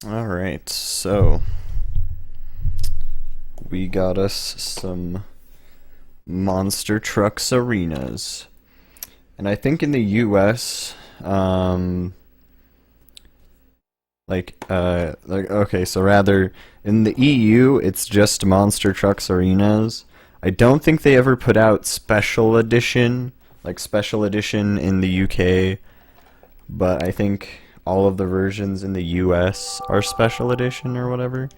Alright, so we got us some Monster Trucks arenas. And I think in the US, okay, so rather, in the EU, it's just Monster Trucks arenas. I don't think they ever put out special edition, like special edition in the UK, but I think all of the versions in the US are special edition or whatever.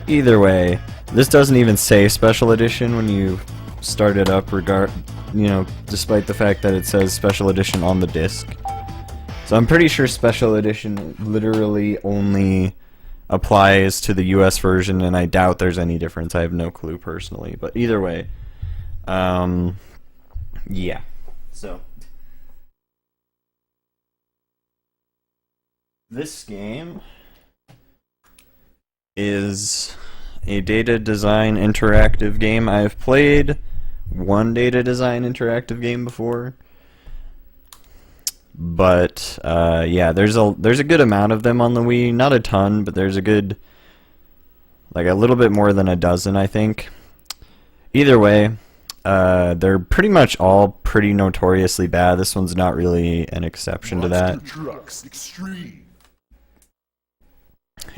Either way, this doesn't even say special edition when you start it up, despite the fact that it says special edition on the disc. So I'm pretty sure special edition literally only applies to the US version, and I doubt there's any difference. I have no clue personally, but either way, yeah. So this game is a data design interactive game. I've played one data design interactive game before, but yeah, there's a good amount of them on the Wii. Not a ton, but there's a good, like a little bit more than a dozen, I think. Either way, they're pretty much all pretty notoriously bad. This one's not really an exception to that. Trux Extreme.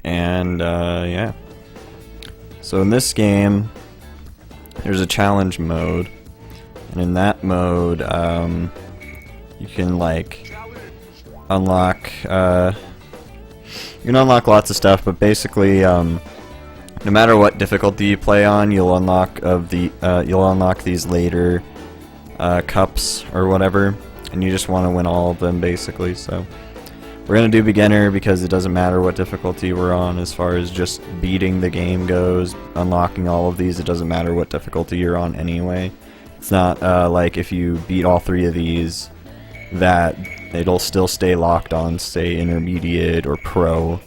And yeah. So in this game, there's a challenge mode, and in that mode, you can like unlock lots of stuff, but basically, no matter what difficulty you play on, you'll unlock these later cups or whatever, and you just want to win all of them basically. So we're gonna do beginner because it doesn't matter what difficulty we're on as far as just beating the game goes. Unlocking all of these, it doesn't matter what difficulty you're on anyway. It's not like if you beat all three of these that it'll still stay locked on, say, intermediate or pro.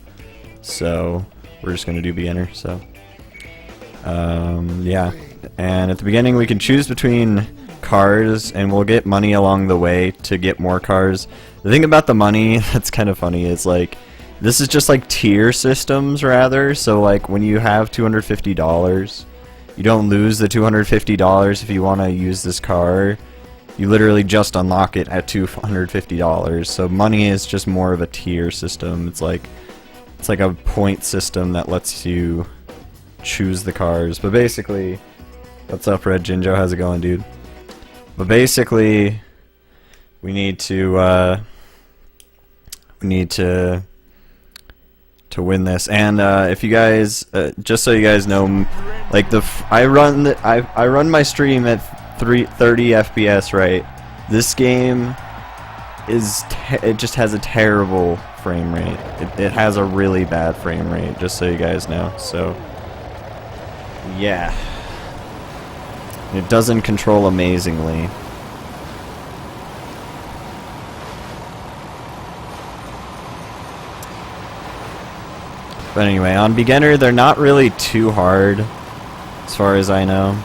So we're just gonna do beginner. So yeah, and at the beginning we can choose between cars, and we'll get money along the way to get more cars. The thing about the money that's kind of funny is, like, this is just like tier systems rather. So like when you have $250, you don't lose the $250 if you want to use this car. You literally just unlock it at $250. So money is just more of a tier system. It's like a point system that lets you choose the cars. But basically, what's up, Red Jinjo? How's it going, dude? But basically, we need to win this. And if you guys, just so you guys know, like I run my stream at 30 FPS, right? This game it just has a terrible frame rate. It has a really bad frame rate, just so you guys know. So yeah, it doesn't control amazingly. But anyway, on beginner, they're not really too hard, as far as I know.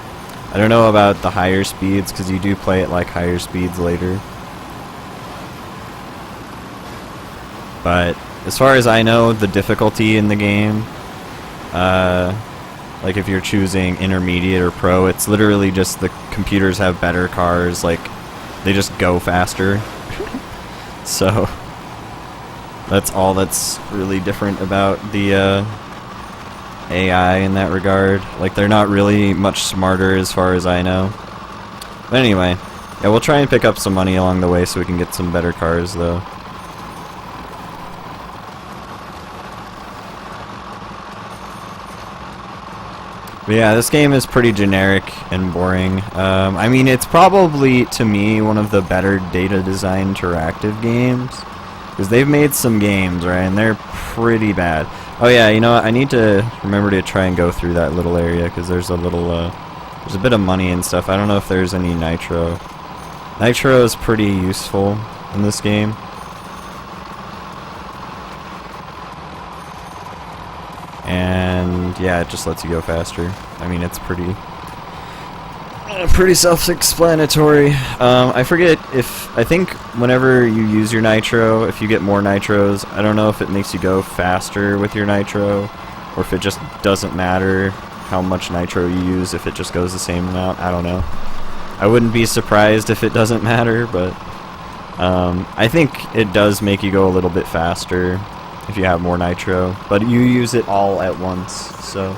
I don't know about the higher speeds, because you do play at like higher speeds later. But as far as I know, the difficulty in the game, like if you're choosing intermediate or pro, it's literally just the computers have better cars, like they just go faster. So that's all that's really different about the AI in that regard. Like, they're not really much smarter as far as I know. But anyway, yeah, we'll try and pick up some money along the way so we can get some better cars, though. But yeah, this game is pretty generic and boring. I mean, it's probably, to me, one of the better data design interactive games. Because they've made some games, right, and they're pretty bad. Oh yeah, you know what, I need to remember to try and go through that little area, because there's a little, there's a bit of money and stuff. I don't know if there's any nitro. Nitro is pretty useful in this game. And yeah, it just lets you go faster. I mean, it's pretty... Pretty self-explanatory. I forget I think whenever you use your nitro, if you get more nitros, I don't know if it makes you go faster with your nitro, or if it just doesn't matter how much nitro you use, if it just goes the same amount. I don't know. I wouldn't be surprised if it doesn't matter, but I think it does make you go a little bit faster if you have more nitro, but you use it all at once, so...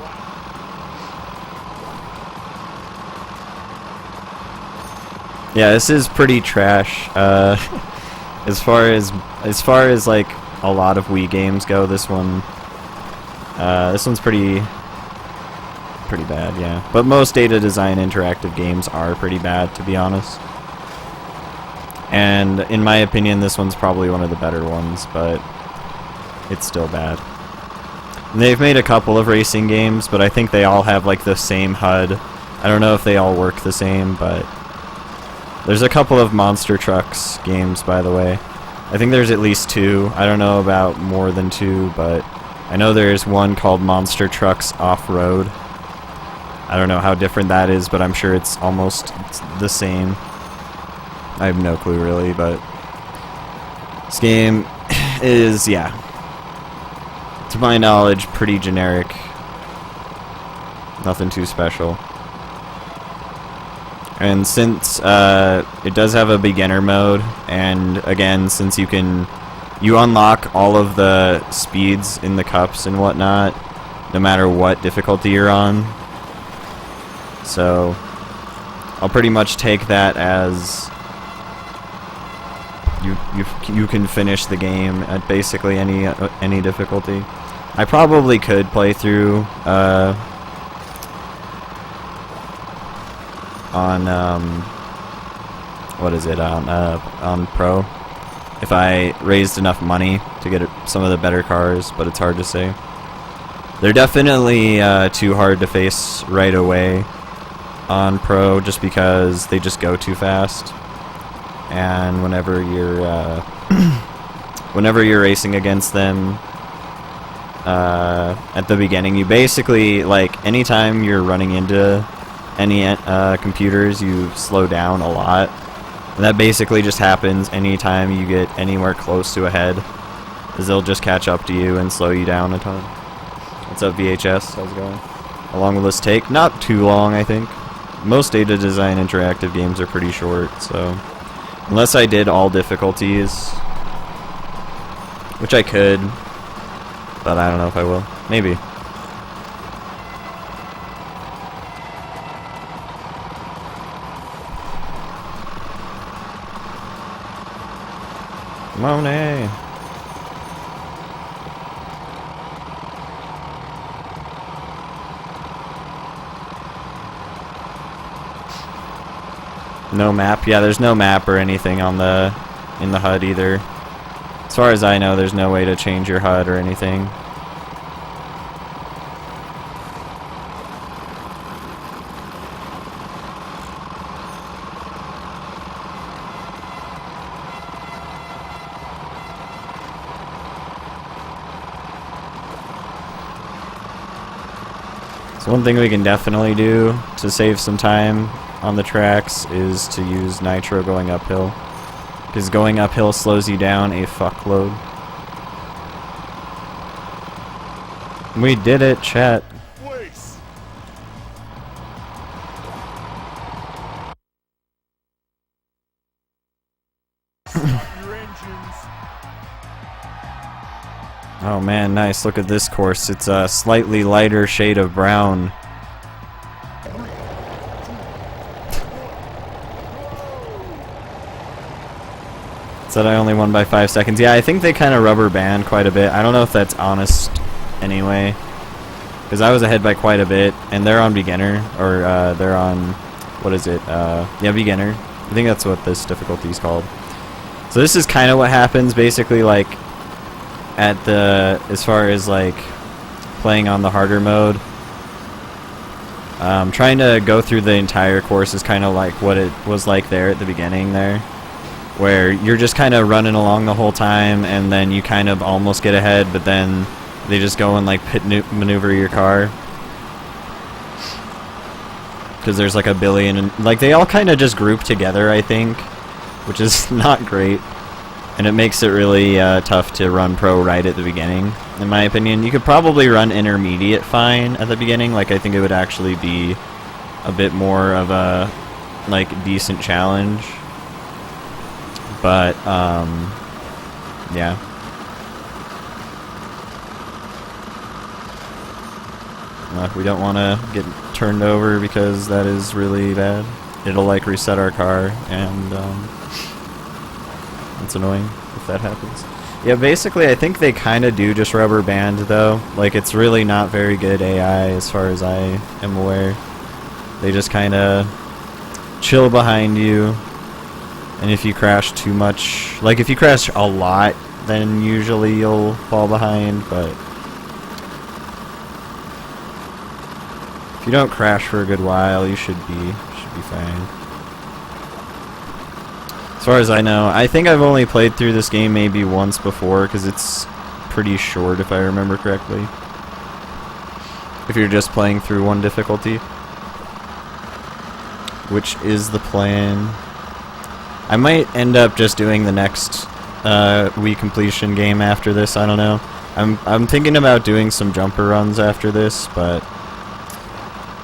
Yeah, this is pretty trash. As far as like a lot of Wii games go, this one's pretty bad, yeah. But most data design interactive games are pretty bad, to be honest. And in my opinion, this one's probably one of the better ones, but it's still bad. And they've made a couple of racing games, but I think they all have like the same HUD. I don't know if they all work the same, but there's a couple of Monster Trucks games, by the way. I think there's at least 2. I don't know about more than 2, but I know there's one called Monster Trucks Off-Road. I don't know how different that is, but I'm sure it's almost the same. I have no clue, really, but this game is, yeah, to my knowledge, pretty generic. Nothing too special. And since it does have a beginner mode, and again, since you unlock all of the speeds in the cups and whatnot, no matter what difficulty you're on. So I'll pretty much take that as you can finish the game at basically any difficulty. I probably could play through on what is it, on Pro, if I raised enough money to get some of the better cars, but it's hard to say. They're definitely too hard to face right away on Pro, just because they just go too fast, and whenever you're racing against them at the beginning, you basically, like, anytime you're running into any computers, you slow down a lot, and that basically just happens anytime you get anywhere close to a head, is they'll just catch up to you and slow you down a ton. What's up, VHS? How's it going? How long will this take? Not too long, I think. Most data design interactive games are pretty short, so unless I did all difficulties, which I could, but I don't know if I will. Maybe. Monet. No map. Yeah, there's no map or anything on in the HUD either. As far as I know, there's no way to change your HUD or anything. So one thing we can definitely do to save some time on the tracks is to use nitro going uphill, because going uphill slows you down a fuckload. We did it, chat. Oh man, nice. Look at this course. It's a slightly lighter shade of brown. Said I only won by 5 seconds. Yeah, I think they kind of rubber band quite a bit. I don't know if that's honest anyway, because I was ahead by quite a bit, and they're on beginner, or they're on, what is it? Yeah, beginner. I think that's what this difficulty is called. So this is kind of what happens, basically, like, at the, as far as, like, playing on the harder mode. Trying to go through the entire course is kind of like what it was like there at the beginning there, where you're just kind of running along the whole time, and then you kind of almost get ahead, but then they just go and, like, pit maneuver your car. because there's like a billion, and like they all kind of just group together, I think, which is not great, and it makes it really tough to run pro right at the beginning, in my opinion. You could probably run intermediate fine at the beginning. Like, I think it would actually be a bit more of a like decent challenge, but yeah. We don't want to get turned over because that is really bad. It'll like reset our car, and it's annoying if that happens. Yeah, basically I think they kind of do just rubber band though. Like, it's really not very good AI as far as I am aware. They just kind of chill behind you, and if you crash too much, like if you crash a lot, then usually you'll fall behind, but if you don't crash for a good while, you should be fine. As far as I know, I think I've only played through this game maybe once before, because it's pretty short if I remember correctly. If you're just playing through one difficulty, which is the plan. I might end up just doing the next Wii completion game after this, I don't know. I'm thinking about doing some jumper runs after this, but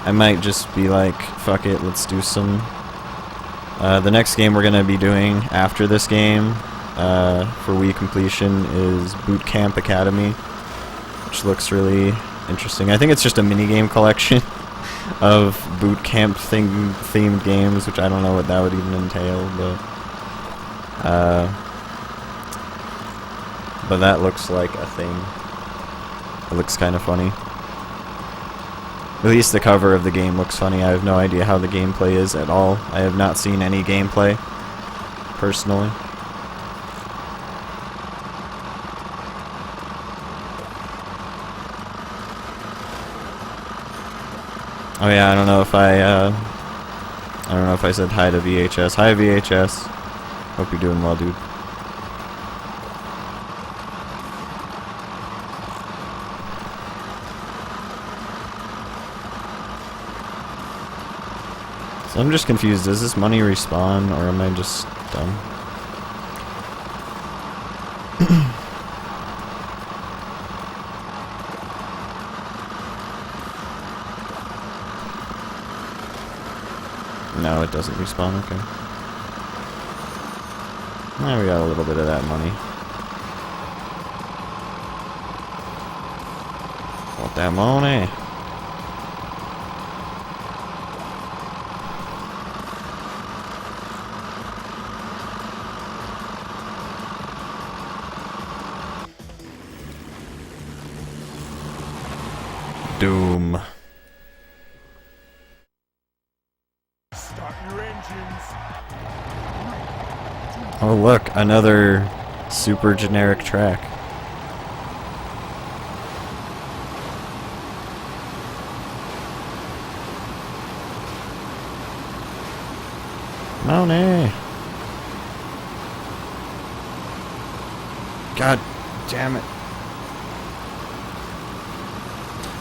I might just be like, fuck it, let's do some. The next game we're going to be doing after this game for Wii completion is Boot Camp Academy, which looks really interesting. I think it's just a minigame collection of boot camp themed games, which I don't know what that would even entail, but that looks like a thing. It looks kind of funny. At least the cover of the game looks funny. I have no idea how the gameplay is at all. I have not seen any gameplay, personally. Oh yeah, I don't know if I said hi to VHS. Hi VHS. Hope you're doing well, dude. So I'm just confused. Does this money respawn, or am I just dumb? No, it doesn't respawn. Okay. Now we got a little bit of that money. Want that money? Doom. Start your engines. Oh look, another super generic track. Money. God damn it.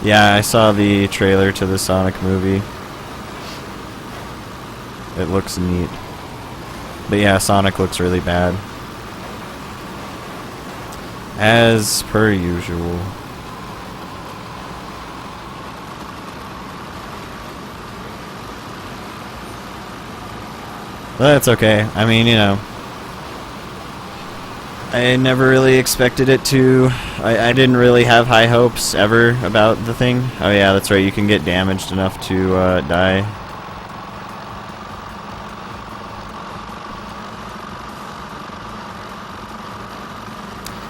Yeah, I saw the trailer to the Sonic movie. It looks neat. But yeah, Sonic looks really bad. As per usual. But that's okay. I mean, you know, I never really expected it to. I didn't really have high hopes ever about the thing. Oh yeah, that's right, you can get damaged enough to die.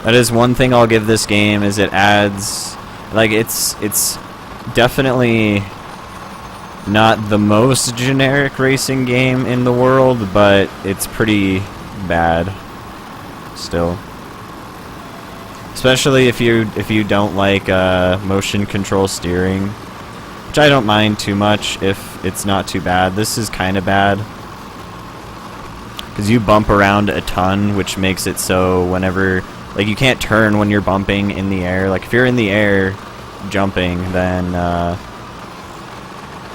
That is one thing I'll give this game, is it adds, like, it's definitely not the most generic racing game in the world, but it's pretty bad still. Especially if you don't like motion control steering, which I don't mind too much if it's not too bad. This is kind of bad because you bump around a ton, which makes it so whenever, like, you can't turn when you're bumping in the air. Like, if you're in the air jumping, then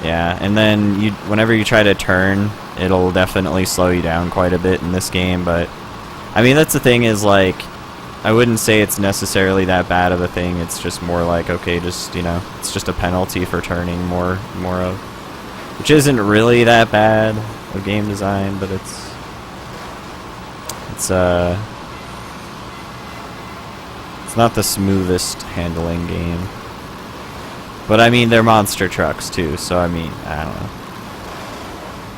Yeah, and then whenever you try to turn, it'll definitely slow you down quite a bit in this game, but I mean, that's the thing is, like, I wouldn't say it's necessarily that bad of a thing. It's just more like, okay, just, you know, it's just a penalty for turning more of, which isn't really that bad of game design, but it's not the smoothest handling game. But I mean, they're monster trucks too, so I mean, I don't know.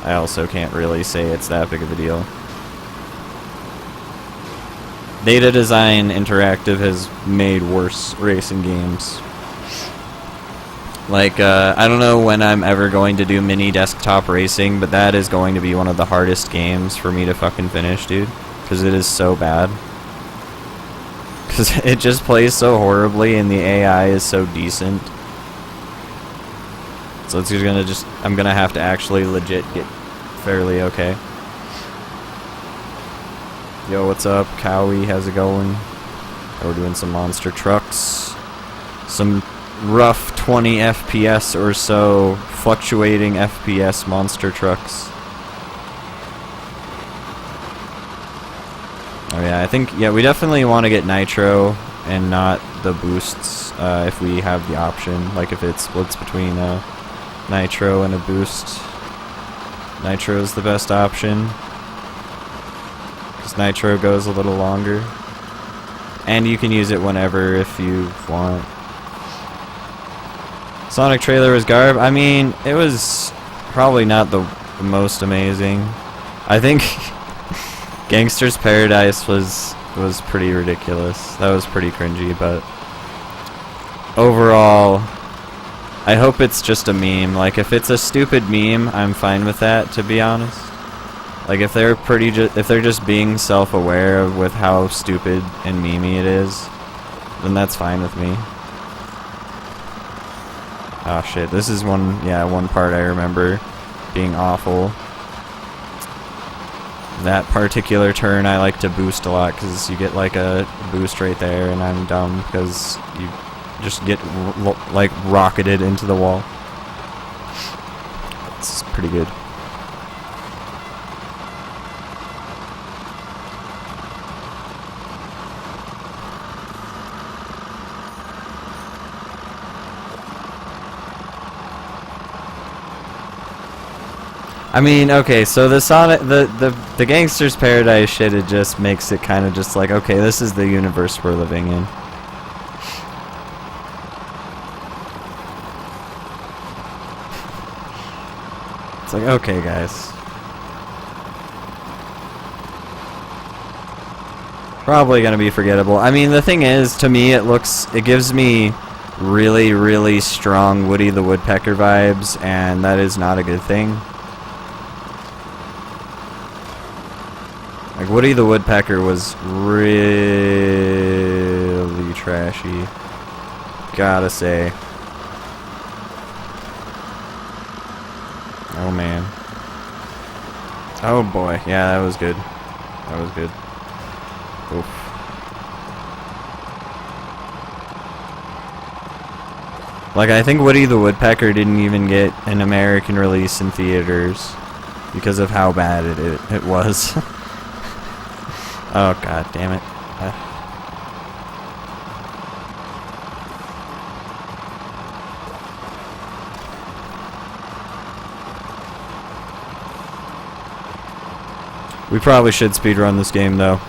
I also can't really say it's that big of a deal. Data Design Interactive has made worse racing games. Like, I don't know when I'm ever going to do mini desktop racing, but that is going to be one of the hardest games for me to fucking finish, dude. Because it is so bad. Because it just plays so horribly and the AI is so decent. So it's just I'm gonna have to actually legit get fairly okay. Yo, what's up, Cowie? How's it going? We're doing some monster trucks. Some rough 20 FPS or so, fluctuating FPS monster trucks. Oh yeah, I think, yeah, we definitely want to get nitro and not the boosts if we have the option. Like if it splits between nitro and a boost. Nitro is the best option. Because nitro goes a little longer. And you can use it whenever if you want. Sonic trailer was garb. I mean, it was probably not the most amazing. I think Gangster's Paradise was pretty ridiculous. That was pretty cringy, but overall, I hope it's just a meme. Like, if it's a stupid meme, I'm fine with that, to be honest. Like, if they're just being self-aware with how stupid and memey it is, then that's fine with me. Oh shit, this is one part I remember being awful. That particular turn I like to boost a lot because you get like a boost right there, and I'm dumb because you just get like rocketed into the wall. It's pretty good. I mean, okay, so the Gangster's Paradise shit, it just makes it kind of just like, okay, this is the universe we're living in. It's like, okay, guys. Probably gonna be forgettable. I mean, the thing is, to me, it gives me really, really strong Woody the Woodpecker vibes, and that is not a good thing. Like, Woody the Woodpecker was really trashy. Gotta say. Oh man. Oh boy, yeah, that was good. That was good. Oof. Like, I think Woody the Woodpecker didn't even get an American release in theaters because of how bad it was. Oh god damn it. We probably should speedrun this game though.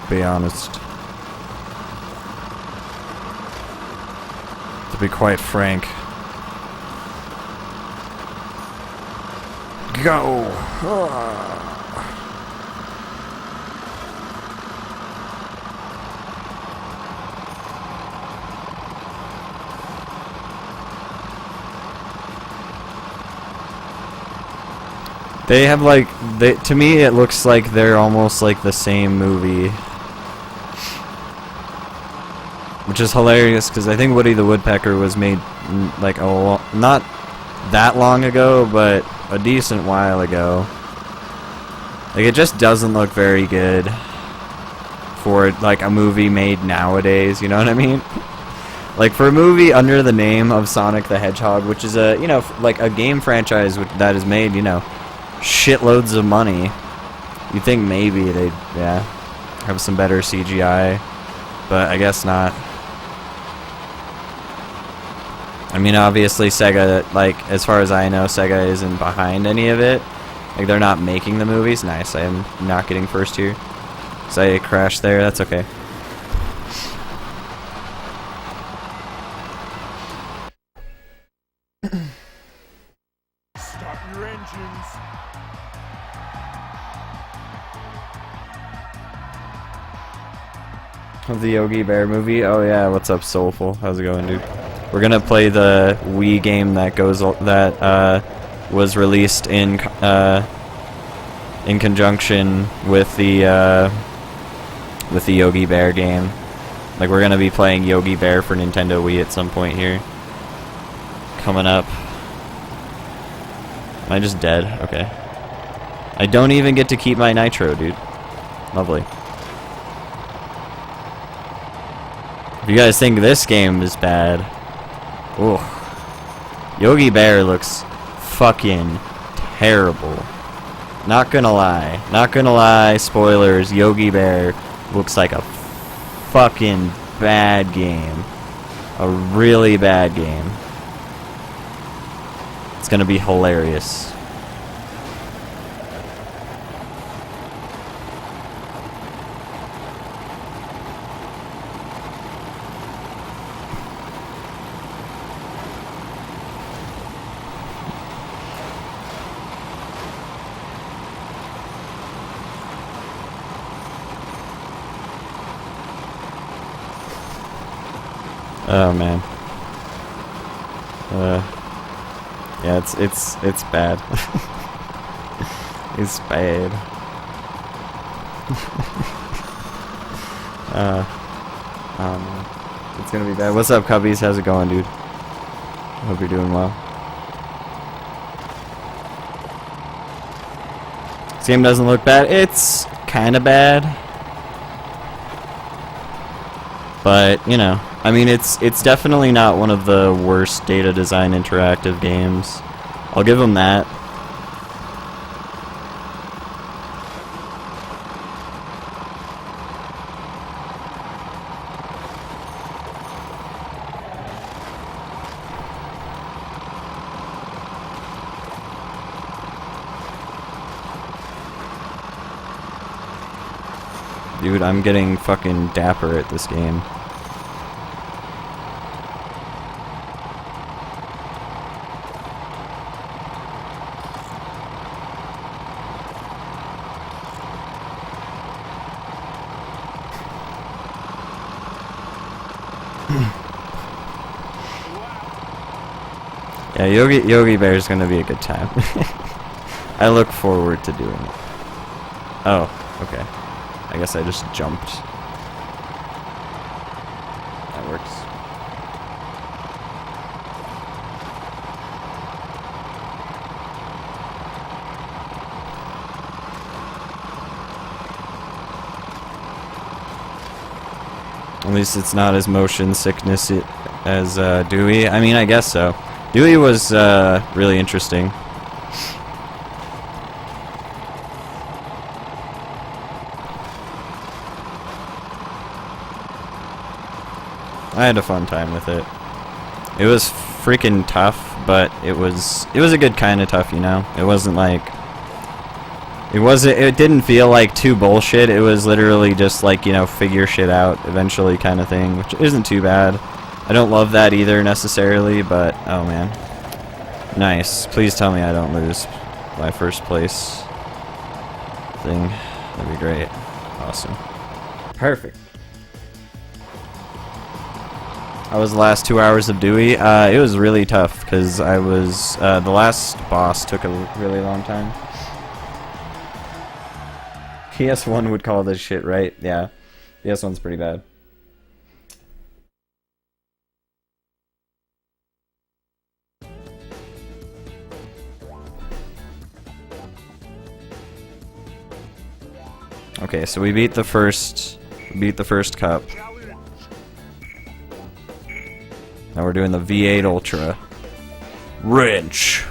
Be honest. To be quite frank. Go! They have like, to me it looks like they're almost like the same movie. Which is hilarious because I think Woody the Woodpecker was made like not that long ago, but a decent while ago. Like, it just doesn't look very good for like a movie made nowadays, you know what I mean? Like, for a movie under the name of Sonic the Hedgehog, which is a, you know, like a game franchise that has made, you know, shitloads of money, you'd think maybe they'd, yeah, have some better CGI, but I guess not. I mean, obviously Sega, like, as far as I know, Sega isn't behind any of it. Like, they're not making the movies. Nice, I am not getting first here. So I crashed there, that's okay. Start your engines. Of the Yogi Bear movie. Oh yeah, what's up, Soulful? How's it going, dude? We're gonna play the Wii game that was released in conjunction with the Yogi Bear game. Like, we're gonna be playing Yogi Bear for Nintendo Wii at some point here. Coming up. Am I just dead? Okay. I don't even get to keep my nitro, dude. Lovely. If you guys think this game is bad, ooh, Yogi Bear looks fucking terrible. Not gonna lie, spoilers, Yogi Bear looks like a fucking bad game. A really bad game. It's gonna be hilarious. Oh man. Yeah, it's bad. It's bad. It's gonna be bad. What's up, Cubbies? How's it going, dude? Hope you're doing well. This game doesn't look bad. It's kinda bad. But, you know, I mean, it's definitely not one of the worst data design interactive games. I'll give them that. Dude, I'm getting fucking dapper at this game. Yeah, Yogi Bear is gonna be a good time. I look forward to doing it. Oh, okay. I guess I just jumped. That works. At least it's not as motion sickness as Dewey. I mean, I guess so. Dewey was really interesting. I had a fun time with it. It was freaking tough, but it was a good kind of tough, you know. It wasn't like it didn't feel like too bullshit. It was literally just like, you know, figure shit out eventually kind of thing, which isn't too bad. I don't love that either necessarily, but oh man. Nice. Please tell me I don't lose my first place thing. That'd be great. Awesome. Perfect. How was the last 2 hours of Dewey? It was really tough because I was the last boss took a really long time. PS1 would call this shit, right? Yeah. PS1's pretty bad. Okay, so we beat the first cup. Now we're doing the V8 Ultra. Wrench.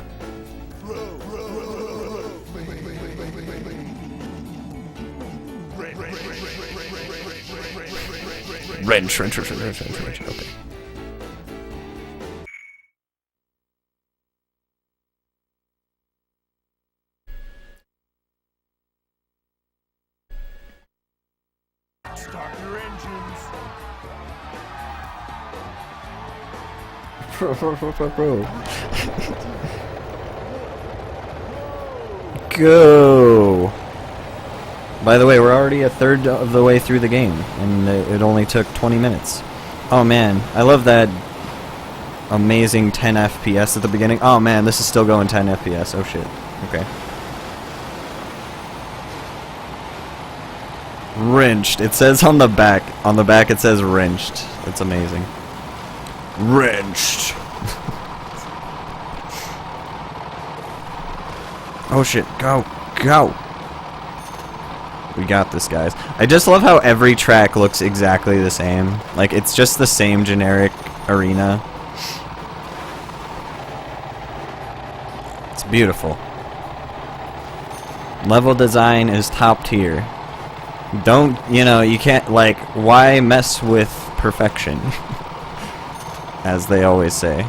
Wrench, wrench, wrench, wrench, wrench, wrench. Okay. Start your engines. Bro. Go. By the way, we're already a third of the way through the game, and it only took 20 minutes. Oh man, I love that amazing 10 FPS at the beginning. Oh man, this is still going 10 FPS. Oh shit. Okay. Wrenched. It says on the back. On the back it says wrenched. That's amazing. Wrenched. Oh shit. Go. Go. We got this, guys. I just love how every track looks exactly the same. Like, it's just the same generic arena. It's beautiful. Level design is top tier. Don't, you know, you can't, like, why mess with perfection? As they always say.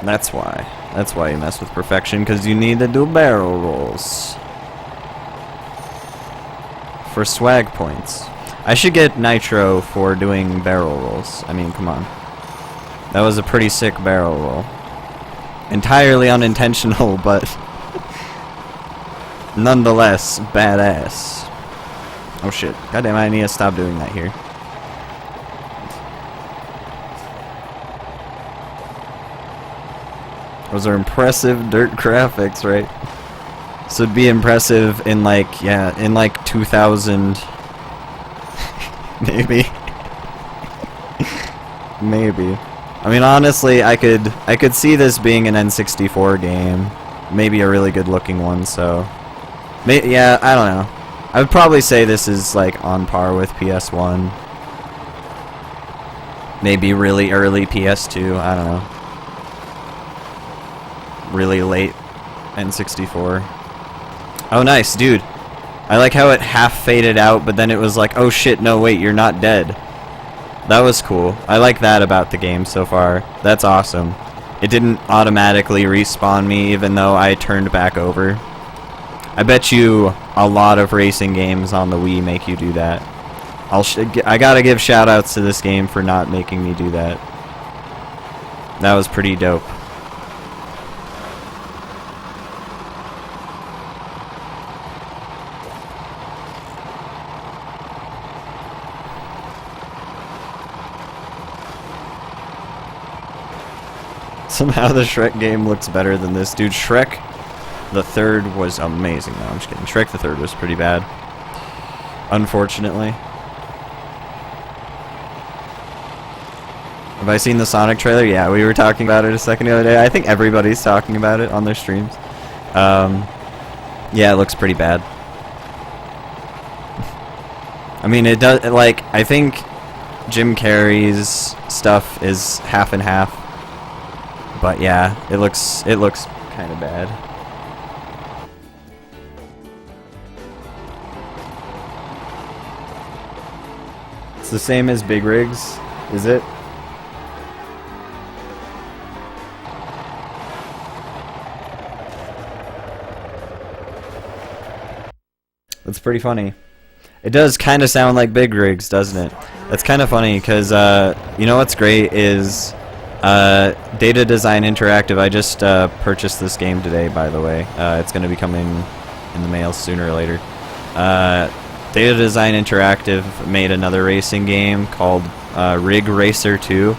That's why. That's why you mess with perfection, because you need to do barrel rolls. For swag points. I should get nitro for doing barrel rolls. I mean, come on. That was a pretty sick barrel roll. Entirely unintentional, but nonetheless, badass. Oh shit. Goddamn, I need to stop doing that here. Those are impressive dirt graphics, right? So it'd be impressive in like, yeah, in like 2000, maybe. Maybe. I mean, honestly, I could see this being an N64 game, maybe a really good looking one. So, yeah, I don't know. I would probably say this is like on par with PS1. Maybe really early PS2. I don't know. Really late N64. Oh, nice, dude. I like how it half faded out, but then it was like, oh shit, no, wait, you're not dead. That was cool. I like that about the game so far. That's awesome. It didn't automatically respawn me, even though I turned back over. I bet you a lot of racing games on the Wii make you do that. I gotta give shoutouts to this game for not making me do that. That was pretty dope. Somehow the Shrek game looks better than this. Dude, Shrek the Third was amazing. No, I'm just kidding. Shrek the Third was pretty bad. Unfortunately. Have I seen the Sonic trailer? Yeah, we were talking about it a second the other day. I think everybody's talking about it on their streams. Yeah, it looks pretty bad. I mean, it does, like, I think Jim Carrey's stuff is half and half. But yeah, it looks kind of bad. It's the same as Big Rigs, is it? That's pretty funny. It does kind of sound like Big Rigs, doesn't it? That's kind of funny because you know what's great is Data Design Interactive. I just purchased this game today, by the way. It's going to be coming in the mail sooner or later. Data Design Interactive made another racing game called Rig Racer 2.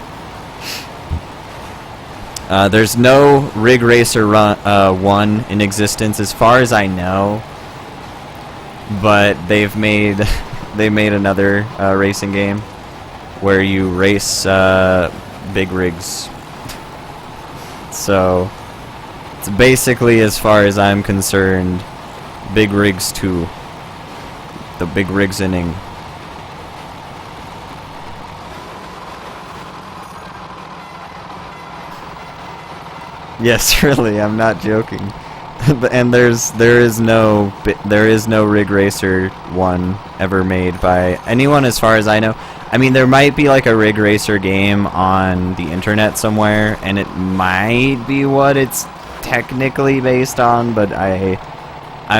There's no Rig Racer 1 in existence as far as I know, but they made another racing game where you race big rigs. So it's basically, as far as I'm concerned, Big Rigs 2. The Big Rigs inning. Yes, really, I'm not joking. And there is no Rig Racer 1 ever made by anyone as far as I know. I mean, there might be like a Rig Racer game on the internet somewhere, and it might be what it's technically based on, but I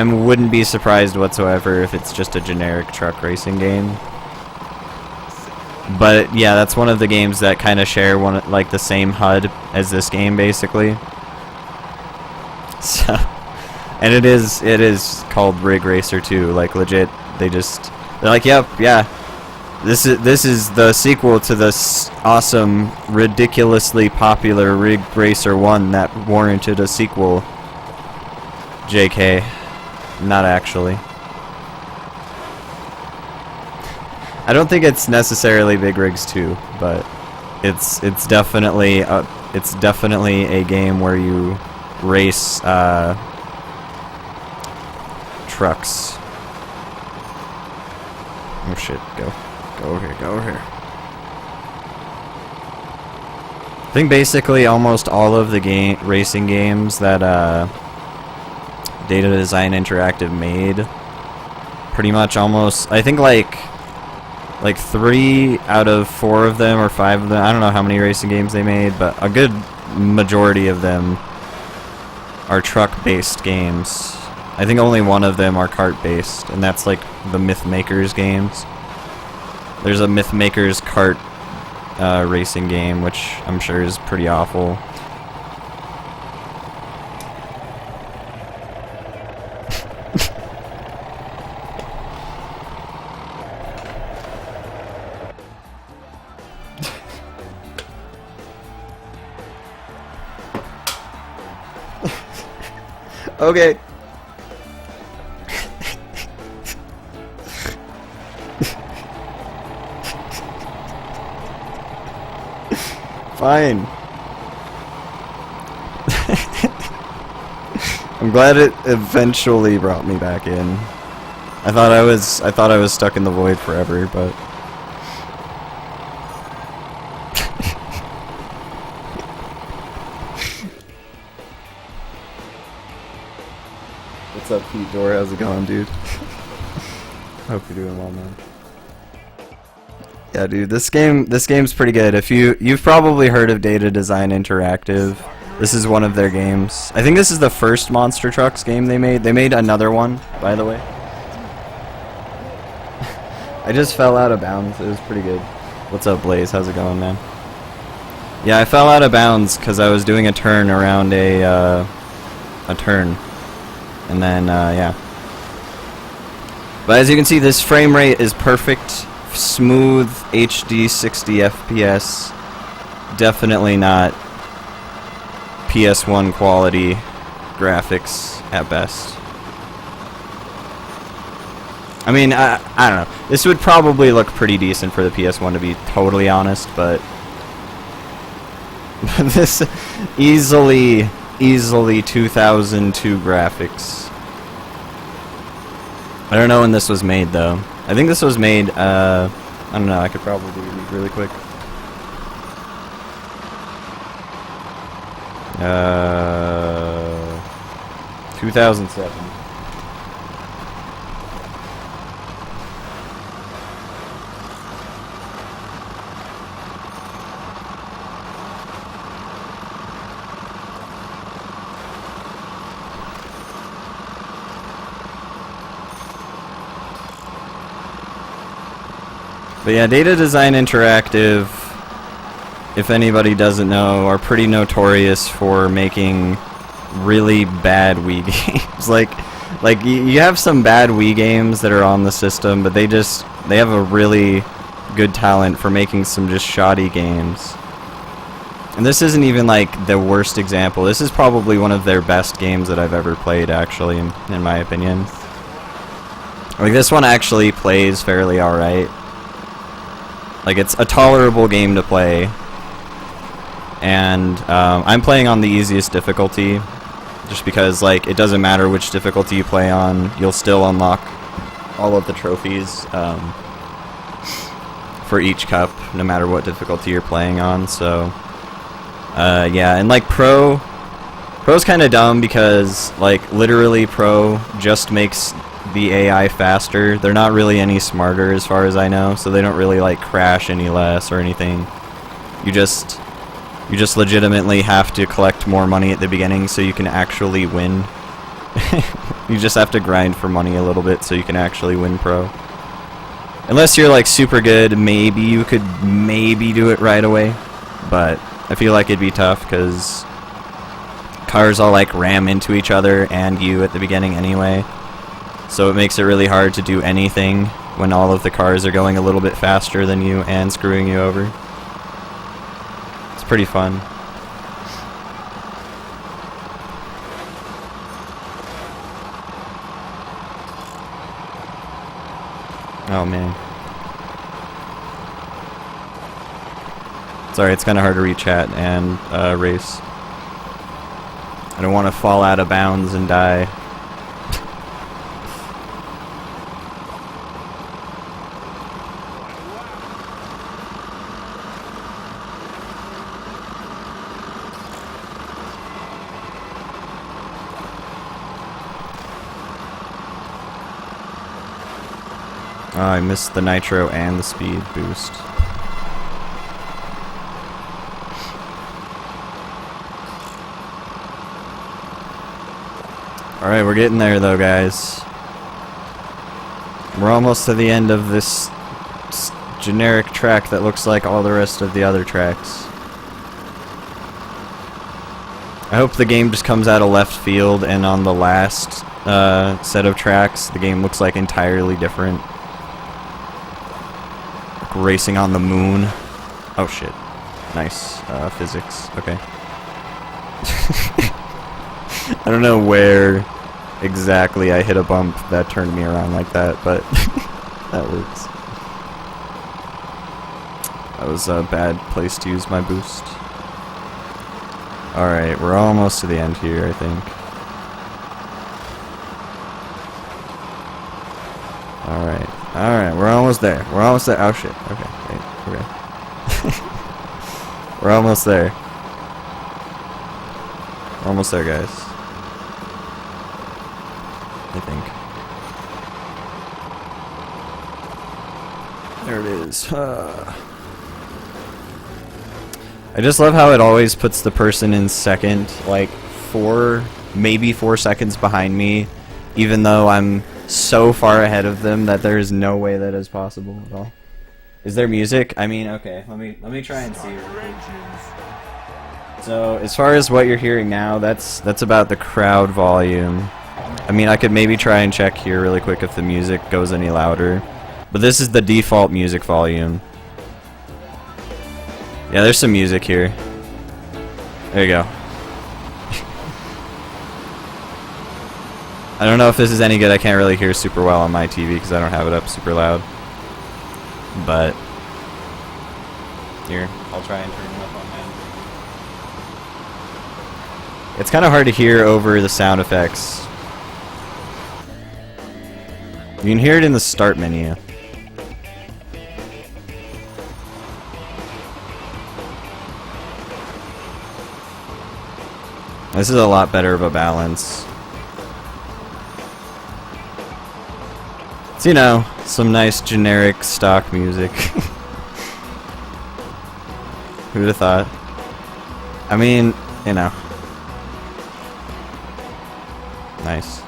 wouldn't be surprised whatsoever if it's just a generic truck racing game. But yeah, that's one of the games that kind of share like the same HUD as this game, basically. So, and it is called Rig Racer 2, like legit. They're like, yep, yeah. This is the sequel to this awesome, ridiculously popular Rig Racer 1 that warranted a sequel. JK. Not actually. I don't think it's necessarily Big Rigs 2, but it's definitely a game where you race trucks. Oh shit, go over here. I think basically almost all of the racing games that Data Design Interactive made, pretty much almost, I think like 3 out of 4 of them or 5 of them, I don't know how many racing games they made, but a good majority of them are truck-based games. I think only one of them are kart-based, and that's like the Mythmakers games. There's a Mythmakers kart racing game, which I'm sure is pretty awful. Okay. Fine. I'm glad it eventually brought me back in. I thought I was stuck in the void forever, but what's up, Pete Door? How's it going, dude? Hope you're doing well, man. Yeah, dude, this game's pretty good. If you've probably heard of Data Design Interactive. This is one of their games. I think this is the first Monster Trucks game they made. They made another one, by the way. I just fell out of bounds. It was pretty good. What's up, Blaze? How's it going, man? Yeah, I fell out of bounds because I was doing a turn around a turn. And then, yeah. But as you can see, this frame rate is perfect. Smooth HD 60 FPS. Definitely not PS1 quality graphics at best. I mean, I don't know. This would probably look pretty decent for the PS1, to be totally honest, but this easily 2002 graphics. I don't know when this was made, though. I think this was made, I don't know, I could probably read really quick. 2007. But yeah, Data Design Interactive, if anybody doesn't know, are pretty notorious for making really bad Wii games. like you have some bad Wii games that are on the system, but they have a really good talent for making some just shoddy games. And this isn't even like the worst example. This is probably one of their best games that I've ever played, actually, in my opinion. Like, this one actually plays fairly alright. Like, it's a tolerable game to play. And I'm playing on the easiest difficulty, just because, like, it doesn't matter which difficulty you play on, you'll still unlock all of the trophies for each cup, no matter what difficulty you're playing on. So yeah, and like Pro Pro's kind of dumb because, like, literally Pro just makes the AI faster. They're not really any smarter as far as I know, so they don't really, like, crash any less or anything. You just legitimately have to collect more money at the beginning so you can actually win. You just have to grind for money a little bit so you can actually win Pro. Unless you're, like, super good, maybe you could do it right away. But I feel like it'd be tough because cars all, like, ram into each other and you at the beginning anyway. So it makes it really hard to do anything when all of the cars are going a little bit faster than you and screwing you over. It's pretty fun. Oh man. Sorry, it's kind of hard to read chat and race. I don't want to fall out of bounds and die. Oh, I missed the nitro and the speed boost. Alright, we're getting there though, guys. We're almost to the end of this generic track that looks like all the rest of the other tracks. I hope the game just comes out of left field and on the last set of tracks the game looks like entirely different. Like racing on the moon. Oh shit. Nice. Physics. Okay. I don't know where exactly I hit a bump that turned me around like that, but that works. That was a bad place to use my boost. Alright, we're almost to the end here, I think. Alright, we're almost there. We're almost there. Oh shit. Okay, wait, okay. We're almost there. We're almost there, guys. I think. There it is. I just love how it always puts the person in second, like maybe 4 seconds behind me, even though I'm so far ahead of them that there is no way that is possible at all. Is there music? I mean, okay, let me try and see. So as far as what you're hearing now, that's about the crowd volume. I mean, I could maybe try and check here really quick if the music goes any louder, but this is the default music volume. Yeah, there's some music here. There you go. I don't know if this is any good. I can't really hear super well on my TV because I don't have it up super loud. But here, I'll try and turn it up on mine. It's kind of hard to hear over the sound effects. You can hear it in the start menu. This is a lot better of a balance. It's, you know, some nice generic stock music. Who'd have thought? I mean, you know. Nice.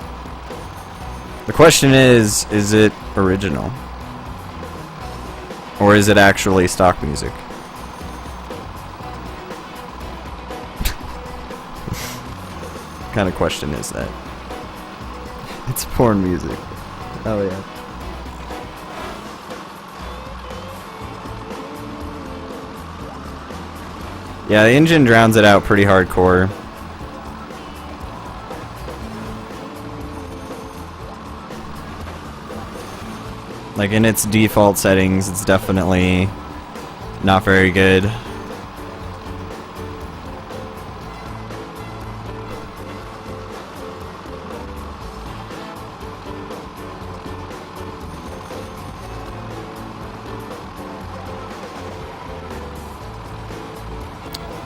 The question is it original? Or is it actually stock music? What kind of question is that? It's porn music. Oh yeah. Yeah, the engine drowns it out pretty hardcore. Like in its default settings, it's definitely not very good.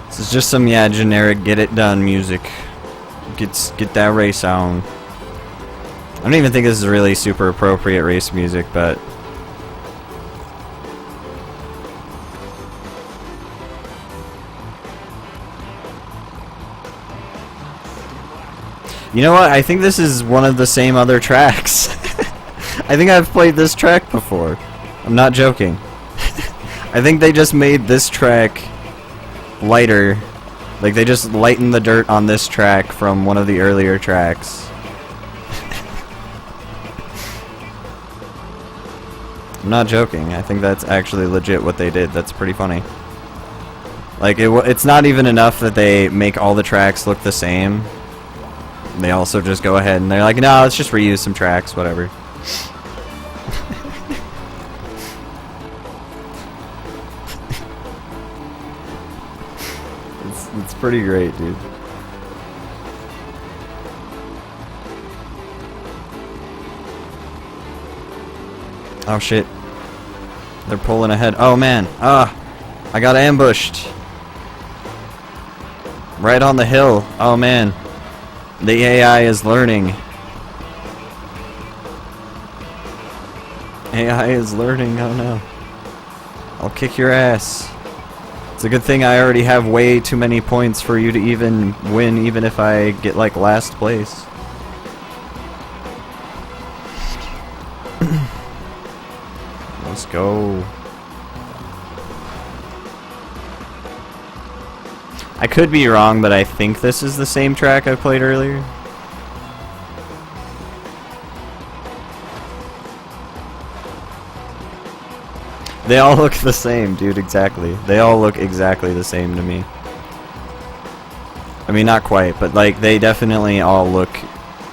This is just some, yeah, generic get it done music. Get that race on. I don't even think this is really super appropriate race music, but you know what? I think this is one of the same other tracks. I think I've played this track before. I'm not joking. I think they just made this track lighter. Like, they just lightened the dirt on this track from one of the earlier tracks. I'm not joking. I think that's actually legit what they did. That's pretty funny. Like, it's not even enough that they make all the tracks look the same. They also just go ahead and they're like, no, let's just reuse some tracks, whatever. It's pretty great, dude. Oh shit. They're pulling ahead. Oh man. I got ambushed. Right on the hill. Oh man. The AI is learning. AI is learning. Oh no. I'll kick your ass. It's a good thing I already have way too many points for you to even win, even if I get like last place. Let's go. I could be wrong, but I think this is the same track I played earlier. They all look the same, dude, exactly. They all look exactly the same to me. I mean, not quite, but like, they definitely all look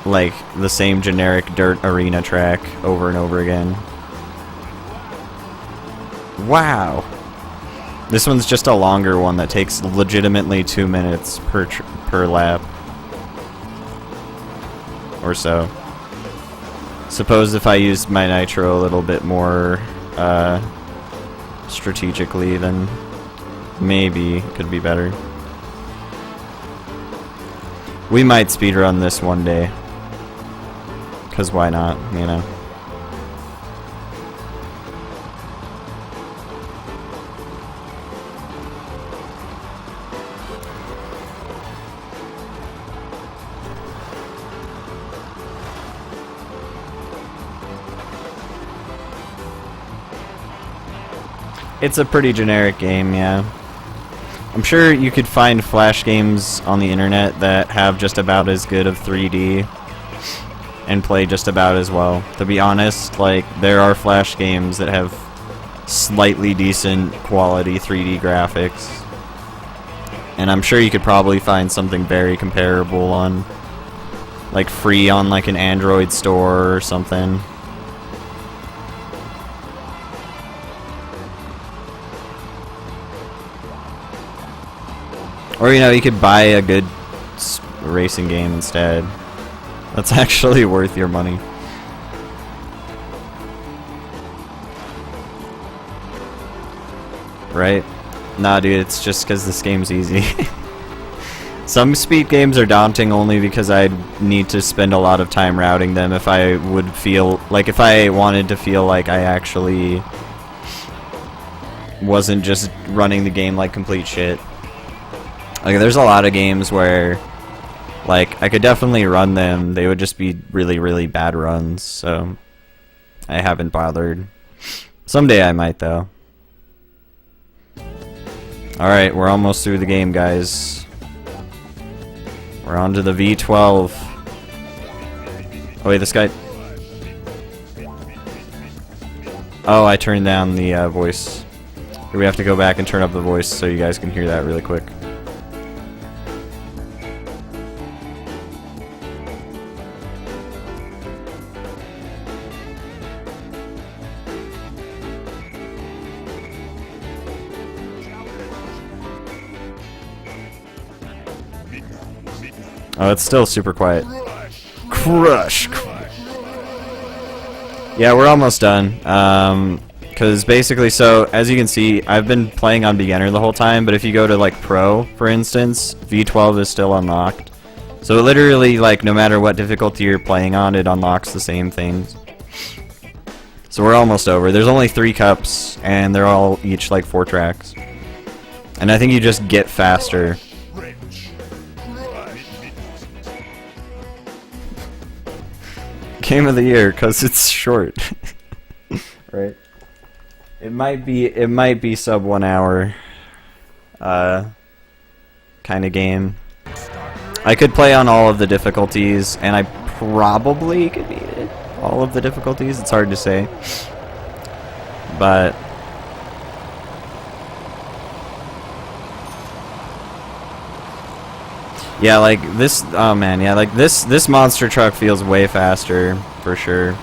like the same generic dirt arena track over and over again. Wow. This one's just a longer one that takes legitimately 2 minutes per lap. Or so. Suppose if I used my nitro a little bit more strategically, then maybe it could be better. We might speedrun this one day. 'Cause why not, you know? It's a pretty generic game, yeah. I'm sure you could find Flash games on the internet that have just about as good of 3D and play just about as well. To be honest, like, there are Flash games that have slightly decent quality 3D graphics. And I'm sure you could probably find something very comparable on, like, free on, like, an Android store or something. Or, you know, you could buy a good racing game instead. That's actually worth your money. Right? Nah, dude, it's just because this game's easy. Some speed games are daunting only because I'd need to spend a lot of time routing them if I would feel... like, if I wanted to feel like I actually wasn't just running the game like complete shit. Like, there's a lot of games where, like, I could definitely run them. They would just be really, really bad runs, so I haven't bothered. Someday I might, though. Alright, we're almost through the game, guys. We're on to the V12. Oh, wait, this guy... Oh, I turned down the voice. We have to go back and turn up the voice so you guys can hear that really quick. Oh, it's still super quiet. Crush! Yeah, we're almost done. Because basically, so, as you can see, I've been playing on beginner the whole time, but if you go to, like, Pro, for instance, V12 is still unlocked. So literally, like, no matter what difficulty you're playing on, it unlocks the same things. So we're almost over. There's only 3 cups, and they're all each like 4 tracks. And I think you just get faster. Game of the year, cause it's short. Right? It might be sub 1 hour kind of game. I could play on all of the difficulties, and I probably could beat it. All of the difficulties, it's hard to say. But yeah, like this, oh man, yeah, like this monster truck feels way faster, for sure.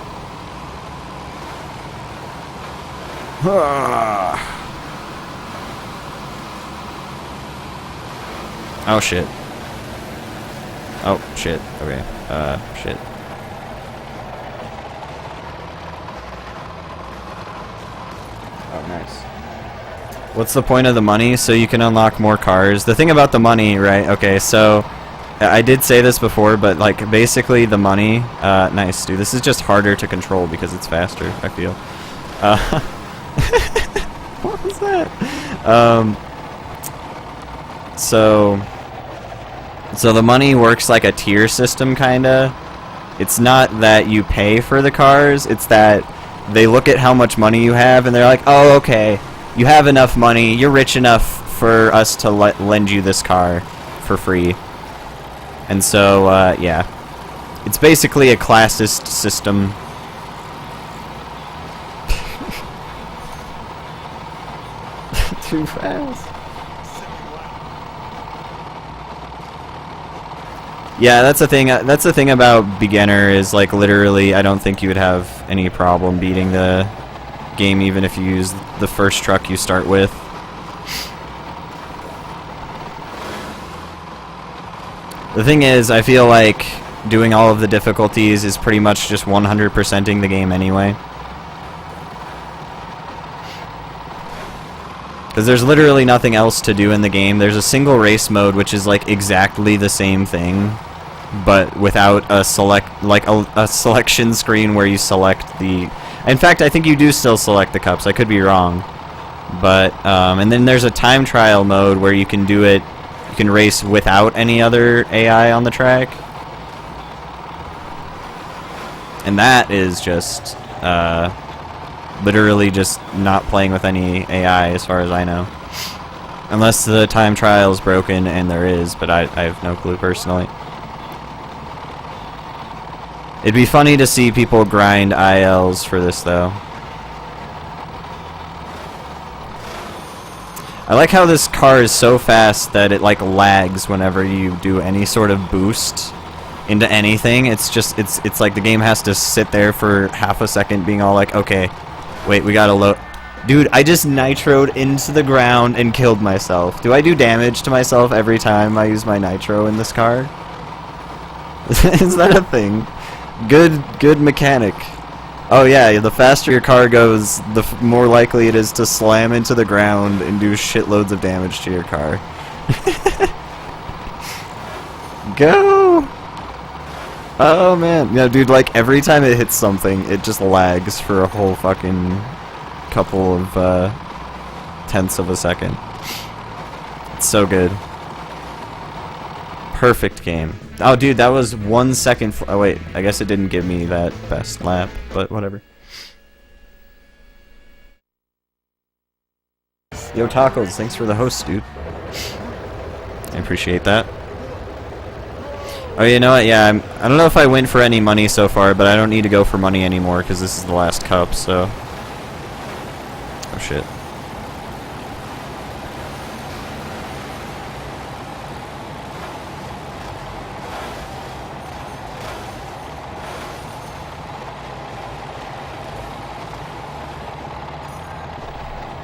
Oh shit. Oh shit, okay, shit. Oh, nice. What's the point of the money? So you can unlock more cars. The thing about the money, right? Okay, so I did say this before, but like basically the money. Nice, dude. This is just harder to control because it's faster, I feel. What was that? So the money works like a tier system, kinda. It's not that you pay for the cars. It's that they look at how much money you have, and they're like, oh, okay. You have enough money, you're rich enough for us to lend you this car for free. And so, yeah. It's basically a classist system. Too fast. Yeah, that's the thing. That's the thing about beginner is, like, literally, I don't think you would have any problem beating the game even if you use the first truck you start with. The thing is, I feel like doing all of the difficulties is pretty much just 100%ing the game anyway. Because there's literally nothing else to do in the game. There's a single race mode, which is like exactly the same thing, but without a a selection screen where you select the. In fact, I think you do still select the cups. I could be wrong, but and then there's a time trial mode where you can do it. You can race without any other AI on the track, and that is just. Literally just not playing with any AI as far as I know. Unless the time trial is broken, and there is, but I have no clue personally. It'd be funny to see people grind ILs for this though. I like how this car is so fast that it like lags whenever you do any sort of boost into anything. It's just it's like the game has to sit there for half a second being all like, okay, wait, we gotta load. Dude, I just nitroed into the ground and killed myself. Do I do damage to myself every time I use my nitro in this car? Is that a thing? Good mechanic. Oh yeah, the faster your car goes, the more likely it is to slam into the ground and do shitloads of damage to your car. Go! Oh man, yeah, dude, like every time it hits something, it just lags for a whole fucking couple of tenths of a second. It's so good. Perfect game. Oh, dude, that was 1 second. Oh wait, I guess it didn't give me that best lap, but whatever. Yo, Tacos, thanks for the host, dude. I appreciate that. Oh, you know what? Yeah, I don't know if I went for any money so far, but I don't need to go for money anymore because this is the last cup, so. Oh, shit.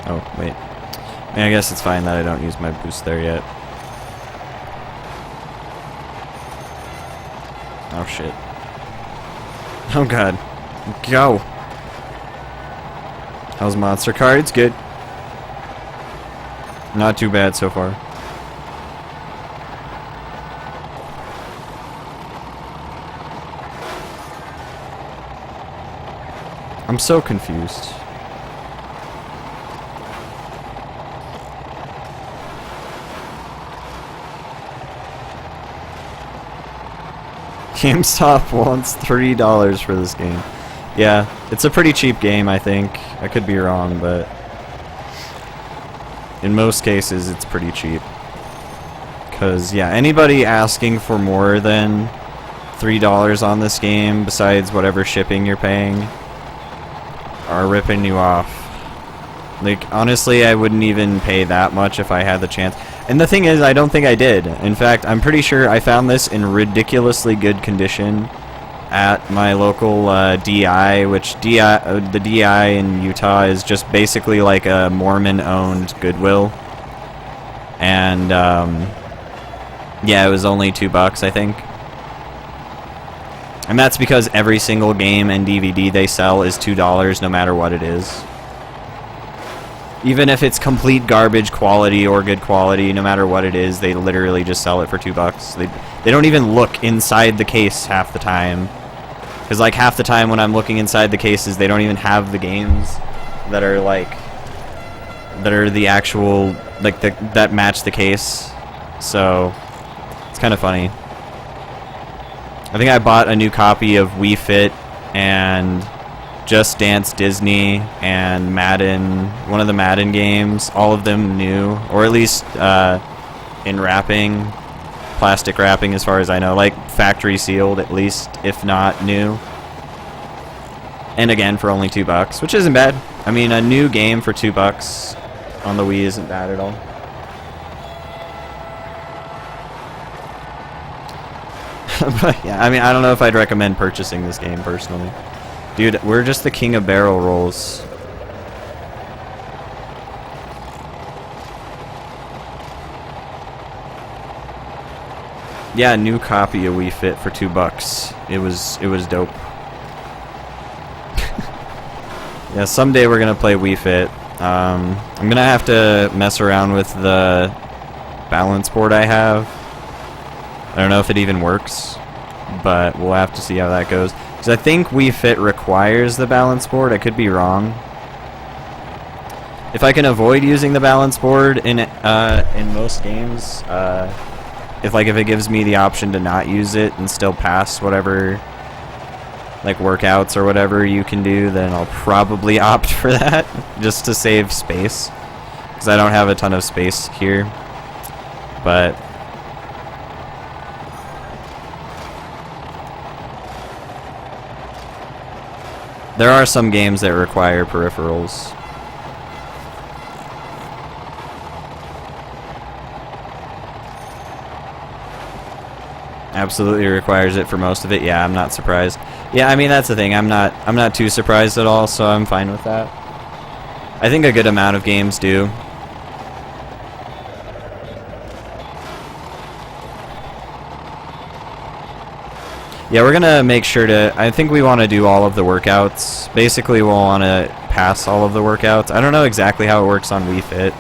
Oh, wait. I guess it's fine that I don't use my boost there yet. Oh shit. Oh god. Go! How's Monster Card? It's good. Not too bad so far. so confused. GameStop wants $30 for this game. Yeah, it's a pretty cheap game, I think. I could be wrong, but in most cases it's pretty cheap. Because, yeah, anybody asking for more than $3 on this game, besides whatever shipping you're paying, are ripping you off. Like, honestly, I wouldn't even pay that much if I had the chance. And the thing is, I don't think I did. In fact, I'm pretty sure I found this in ridiculously good condition at my local DI, which the DI in Utah is just basically like a Mormon-owned Goodwill. And, yeah, it was only $2, I think. And that's because every single game and DVD they sell is $2 no matter what it is. Even if it's complete garbage quality or good quality, no matter what it is, they literally just sell it for $2. They don't even look inside the case half the time. Because like half the time when I'm looking inside the cases, they don't even have the games that are like, that are the actual, like that match the case. So it's kind of funny. I think I bought a new copy of Wii Fit and Just Dance Disney and Madden, one of the Madden games, all of them new, or at least in wrapping, plastic wrapping as far as I know, like factory sealed at least, if not new. And again, for only $2, which isn't bad. I mean, a new game for $2 on the Wii isn't bad at all. But yeah, I mean, I don't know if I'd recommend purchasing this game personally. Dude, we're just the king of barrel rolls. Yeah, new copy of Wii Fit for $2. It was dope. Yeah, someday we're gonna play Wii Fit. I'm gonna have to mess around with the balance board I have. I don't know if it even works, but we'll have to see how that goes. Because I think Wii Fit requires the balance board. I could be wrong. If I can avoid using the balance board in most games, if it gives me the option to not use it and still pass whatever like workouts or whatever you can do, then I'll probably opt for that just to save space, because I don't have a ton of space here. But there are some games that require peripherals. Absolutely requires it for most of it. Yeah, I'm not surprised. Yeah, I mean, that's the thing. I'm not too surprised at all, so I'm fine with that. I think a good amount of games do. Yeah, we're gonna make sure to, I think we want to do all of the workouts. Basically, we'll want to pass all of the workouts. I don't know exactly how it works on Wii Fit,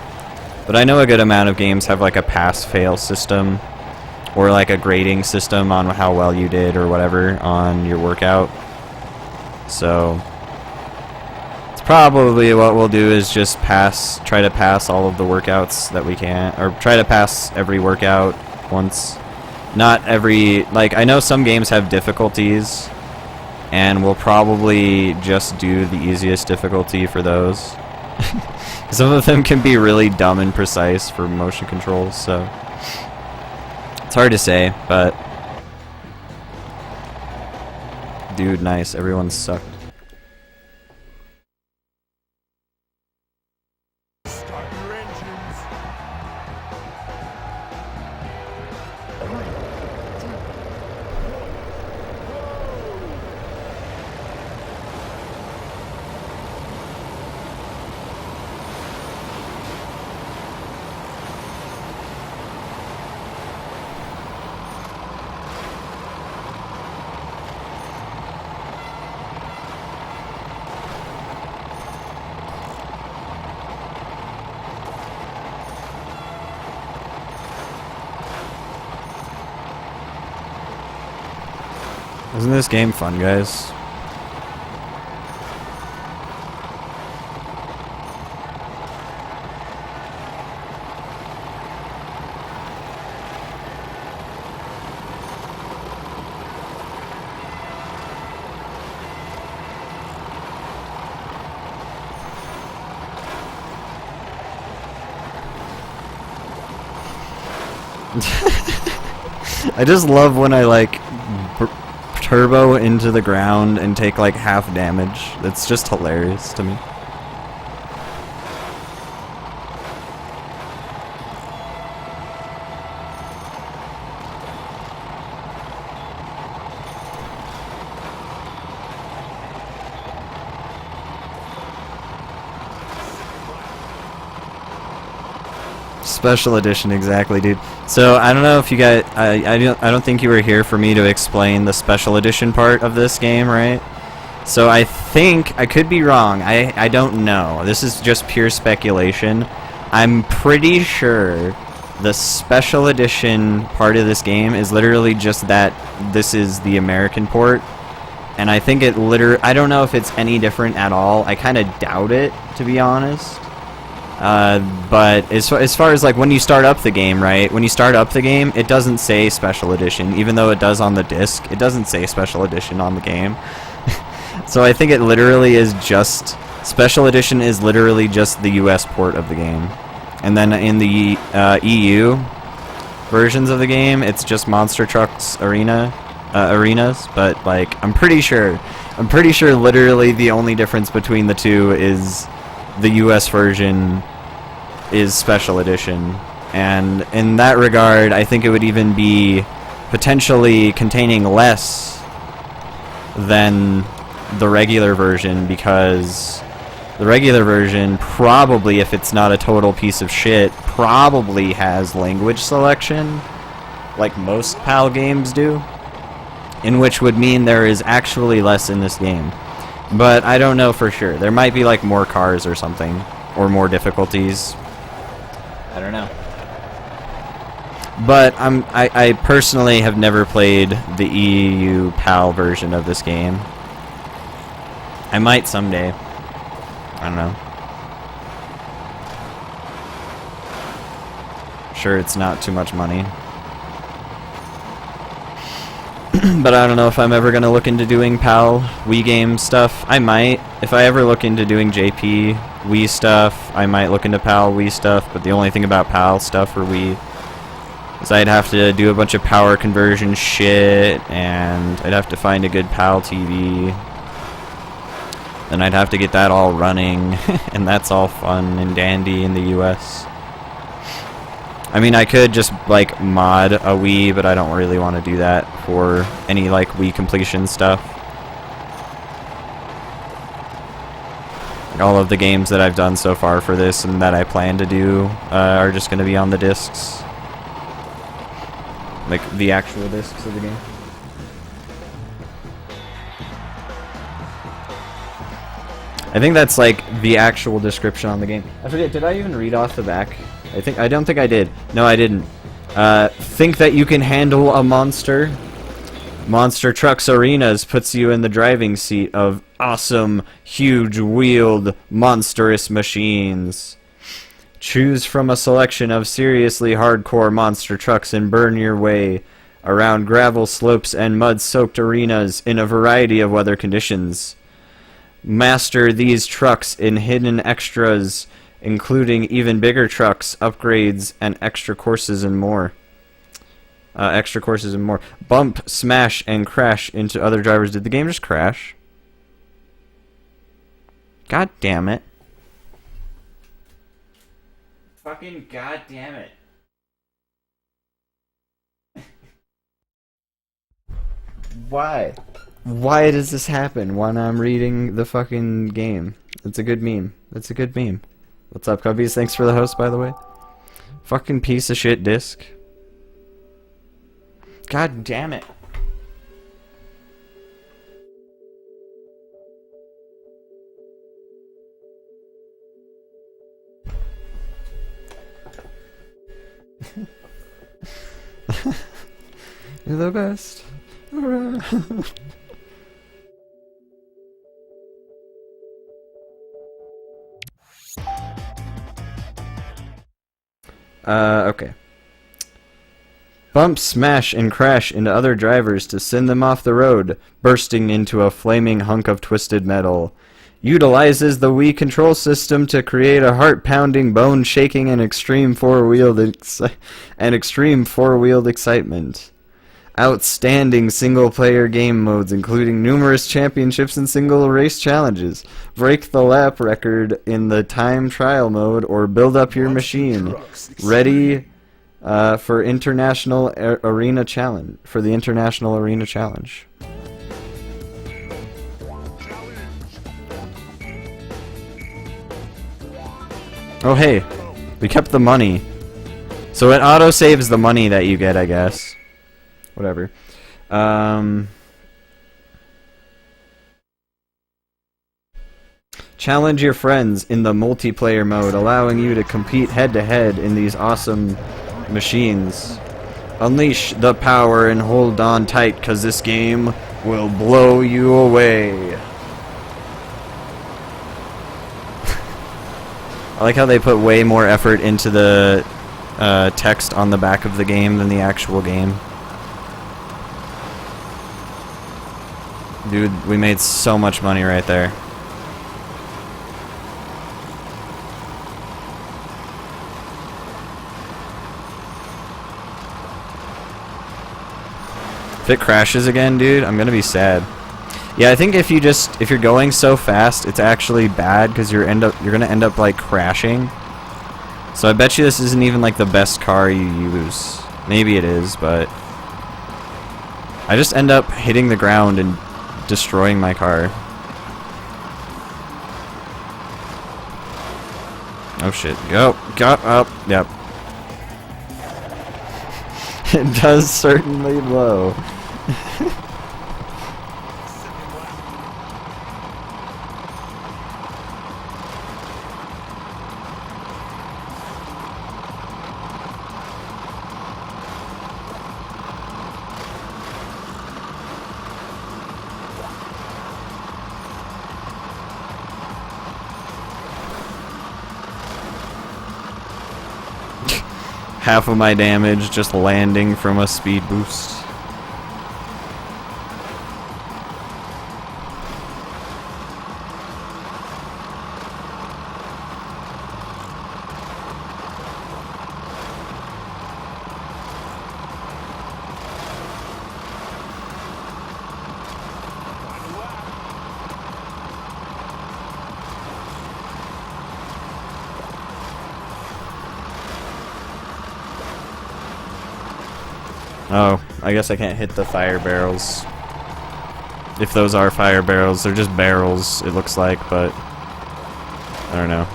but I know a good amount of games have like a pass-fail system, or like a grading system on how well you did or whatever on your workout. So it's probably what we'll do is just try to pass all of the workouts that we can, or try to pass every workout once. Not every, like, I know some games have difficulties, and we'll probably just do the easiest difficulty for those. Some of them can be really dumb and precise for motion controls, so it's hard to say, but dude, nice. Everyone sucked. Start your engines. Isn't this game fun, guys? I just love when I like turbo into the ground and take like half damage. That's just hilarious to me. Special edition, exactly, dude. So I don't know if you guys, I don't think you were here for me to explain the special edition part of this game, right? So I think, I could be wrong, I don't know. This is just pure speculation. I'm pretty sure the special edition part of this game is literally just that this is the American port. And I think it I don't know if it's any different at all. I kind of doubt it, to be honest. But as far as like when you start up the game, right? When you start up the game, it doesn't say special edition, even though it does on the disc. It doesn't say special edition on the game. So I think it literally is just special edition is literally just the US port of the game, and then in the EU versions of the game, it's just Monster Trucks arenas. But like I'm pretty sure literally the only difference between the two is the US version is special edition, and in that regard I think it would even be potentially containing less than the regular version, because the regular version probably, if it's not a total piece of shit, probably has language selection like most PAL games do, in which would mean there is actually less in this game. But I don't know for sure. There might be like more cars or something, or more difficulties. I don't know. But I personally have never played the EU PAL version of this game. I might someday. I don't know. Sure, it's not too much money. But I don't know if I'm ever going to look into doing PAL Wii game stuff. I might. If I ever look into doing JP Wii stuff, I might look into PAL Wii stuff, but the only thing about PAL stuff for Wii is I'd have to do a bunch of power conversion shit, and I'd have to find a good PAL TV. Then I'd have to get that all running, and that's all fun and dandy in the US. I mean, I could just, like, mod a Wii, but I don't really want to do that for any, like, Wii completion stuff. All of the games that I've done so far for this and that I plan to do are just going to be on the discs. Like, the actual discs of the game. I think that's, like, the actual description on the game. I forget, did I even read off the back? I don't think I did. No, I didn't. Think that you can handle a monster? Monster Trucks Arenas puts you in the driving seat of awesome, huge-wheeled, monstrous machines. Choose from a selection of seriously hardcore monster trucks and burn your way around gravel slopes and mud-soaked arenas in a variety of weather conditions. Master these trucks in hidden extras, including even bigger trucks, upgrades, and extra courses and more. Bump, smash, and crash into other drivers. Did the game just crash? God damn it. Fucking god damn it. Why? Why does this happen when I'm reading the fucking game? It's a good meme. It's a good meme. What's up, Cubbies? Thanks for the host, by the way. Fucking piece of shit disc. God damn it. You're the best. Okay. Bump, smash, and crash into other drivers to send them off the road, bursting into a flaming hunk of twisted metal. utilizes the Wii control system to create a heart-pounding, bone-shaking, and extreme four-wheeled excitement. Outstanding single-player game modes, including numerous championships and single race challenges. Break the lap record in the time trial mode, or build up your machine. Ready for international arena challenge. For the international arena challenge. Oh hey, we kept the money. So it auto-saves the money that you get, I guess. Whatever. Challenge your friends in the multiplayer mode, allowing you to compete head-to-head in these awesome machines. Unleash the power and hold on tight, cause this game will blow you away. I like how they put way more effort into the text on the back of the game than the actual game. Dude, we made so much money right there. If it crashes again, dude, I'm gonna be sad. Yeah, I think if you're going so fast, it's actually bad because you're gonna end up like crashing. So I bet you this isn't even like the best car you use. Maybe it is, but I just end up hitting the ground and destroying my car. Oh shit! Go up! Yep. It does certainly blow. Half of my damage just landing from a speed boost. Oh, I guess I can't hit the fire barrels. If those are fire barrels, they're just barrels, it looks like, but I don't know.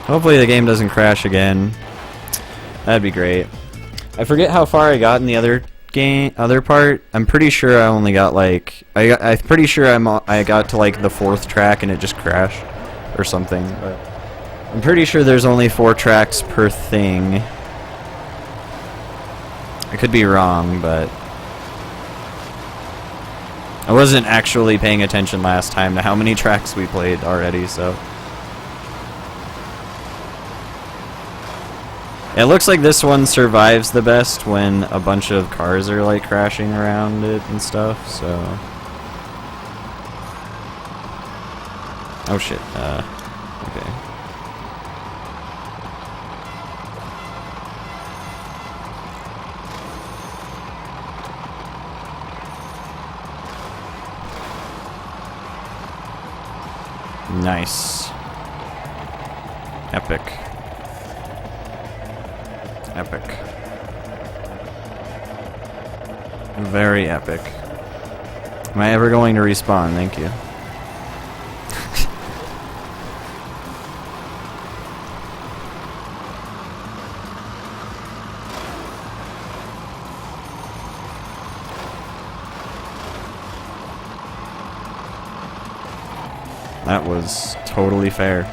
Hopefully the game doesn't crash again. That'd be great. I forget how far I got in the other part. I'm pretty sure I only got like I'm pretty sure I got to like the 4th track and it just crashed or something. But I'm pretty sure there's only 4 tracks per thing. I could be wrong, but I wasn't actually paying attention last time to how many tracks we played already, so. It looks like this one survives the best when a bunch of cars are like crashing around it and stuff, so. Oh shit, okay. Nice. Epic. Epic. Very epic. Am I ever going to respawn? Thank you. That was totally fair.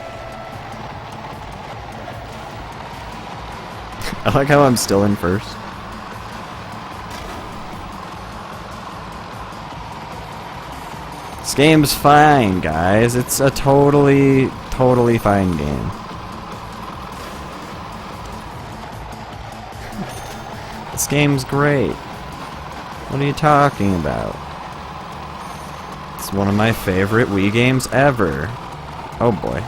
I like how I'm still in first. This game's fine, guys. It's a totally fine game. This game's great. What are you talking about? It's one of my favorite Wii games ever. Oh boy.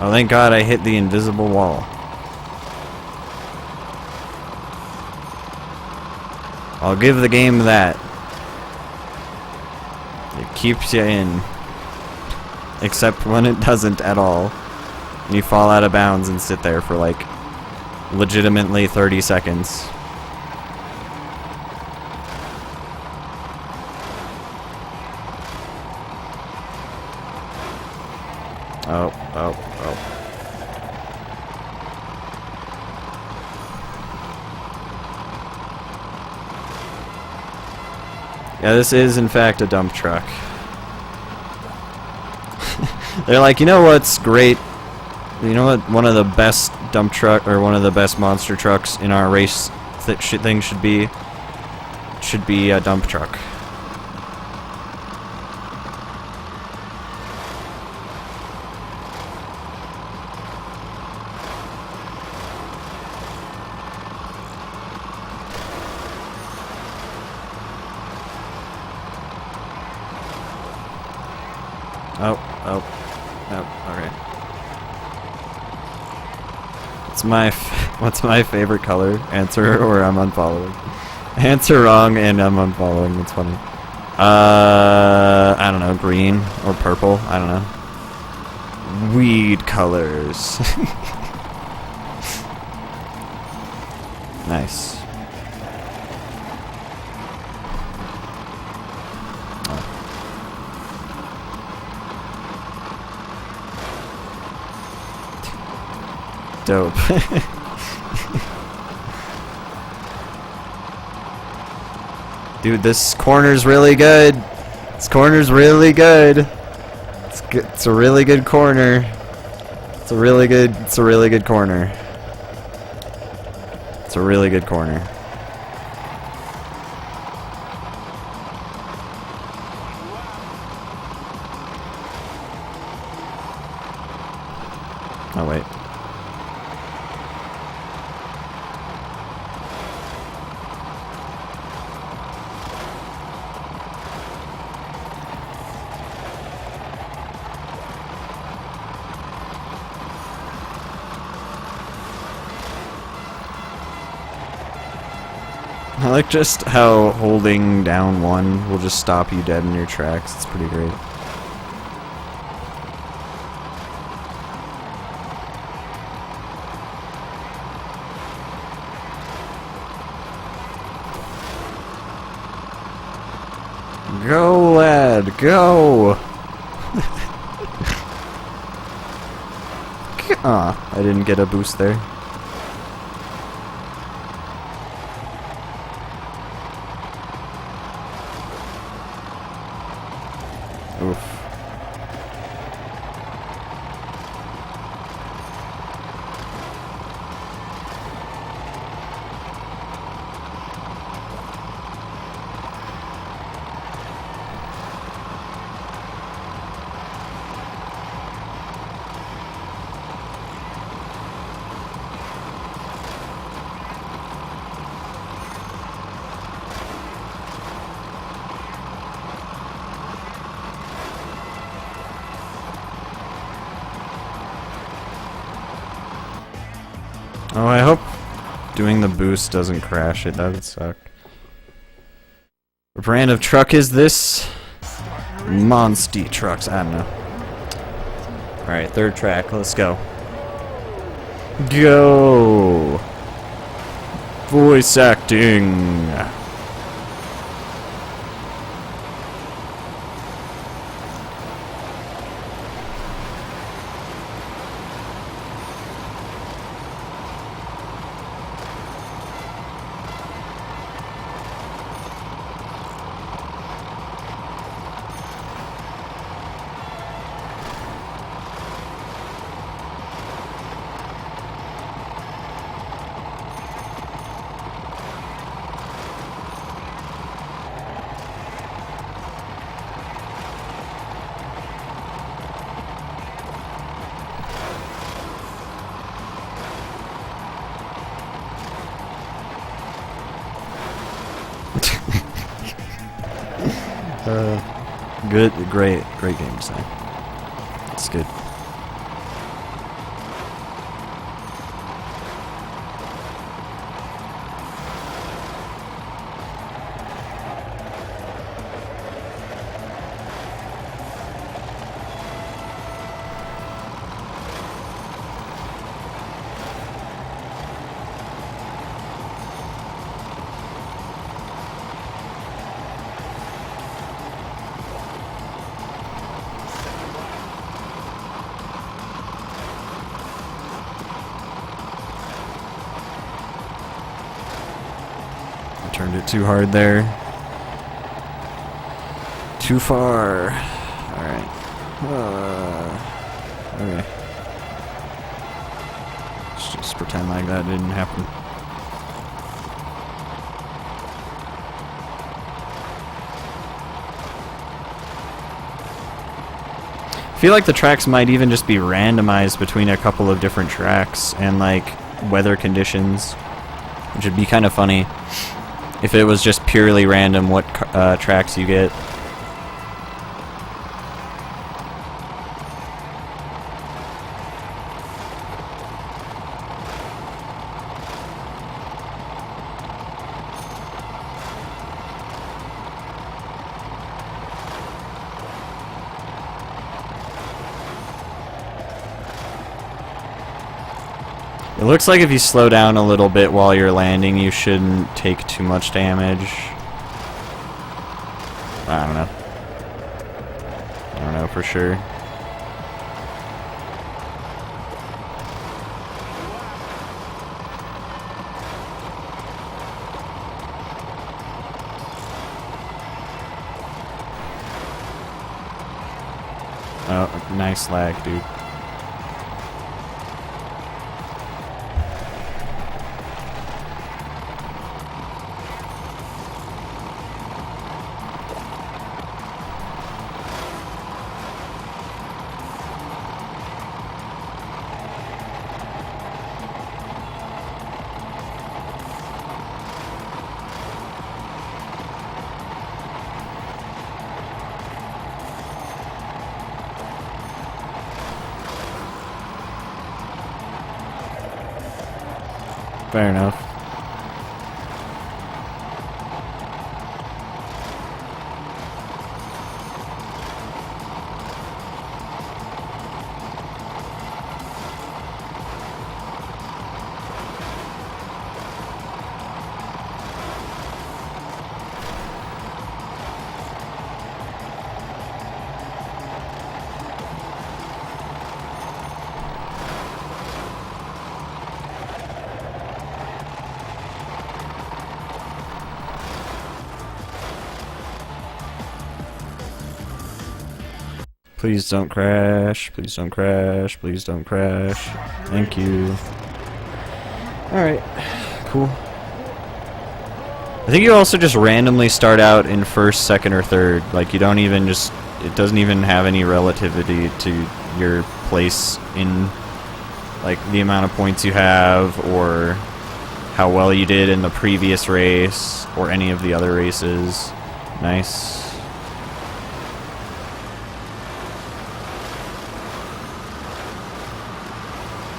Oh, thank God I hit the invisible wall. I'll give the game that. It keeps you in. Except when it doesn't at all. And you fall out of bounds and sit there for like legitimately 30 seconds. Oh. Yeah, this is in fact a dump truck. They're like, you know what's great? You know what? One of the best dump truck, or one of the best monster trucks in our race thing should be a dump truck. Okay. What's my favorite color? Answer or I'm unfollowing. Answer wrong and I'm unfollowing. That's funny. I don't know, green or purple. I don't know. Weed colors. Nice. Dope. Dude, this corner's really good. This corner's really good. It's a really good corner. It's a really good corner. It's a really good corner. Oh wait. I like just how holding down one will just stop you dead in your tracks. It's pretty great. Go, lad, go! Aw, I didn't get a boost there. Oof. Oh, I hope doing the boost doesn't crash it. That would suck. What brand of truck is this? Monsty Trucks. I don't know. Alright, third track. Let's go. Go! Voice acting! Great game design. It's good. Turned it too hard there. Too far. Alright. Okay. Let's just pretend like that didn't happen. I feel like the tracks might even just be randomized between a couple of different tracks and like weather conditions, which would be kind of funny. If it was just purely random what tracks you get. It looks like if you slow down a little bit while you're landing, you shouldn't take too much damage. I don't know. I don't know for sure. Oh, nice lag, dude. Fair enough. Please don't crash. Please don't crash. Please don't crash. Thank you. Alright. Cool. I think you also just randomly start out in first, second, or third. Like, you don't even just... It doesn't even have any relativity to your place in, like, the amount of points you have, or how well you did in the previous race, or any of the other races. Nice.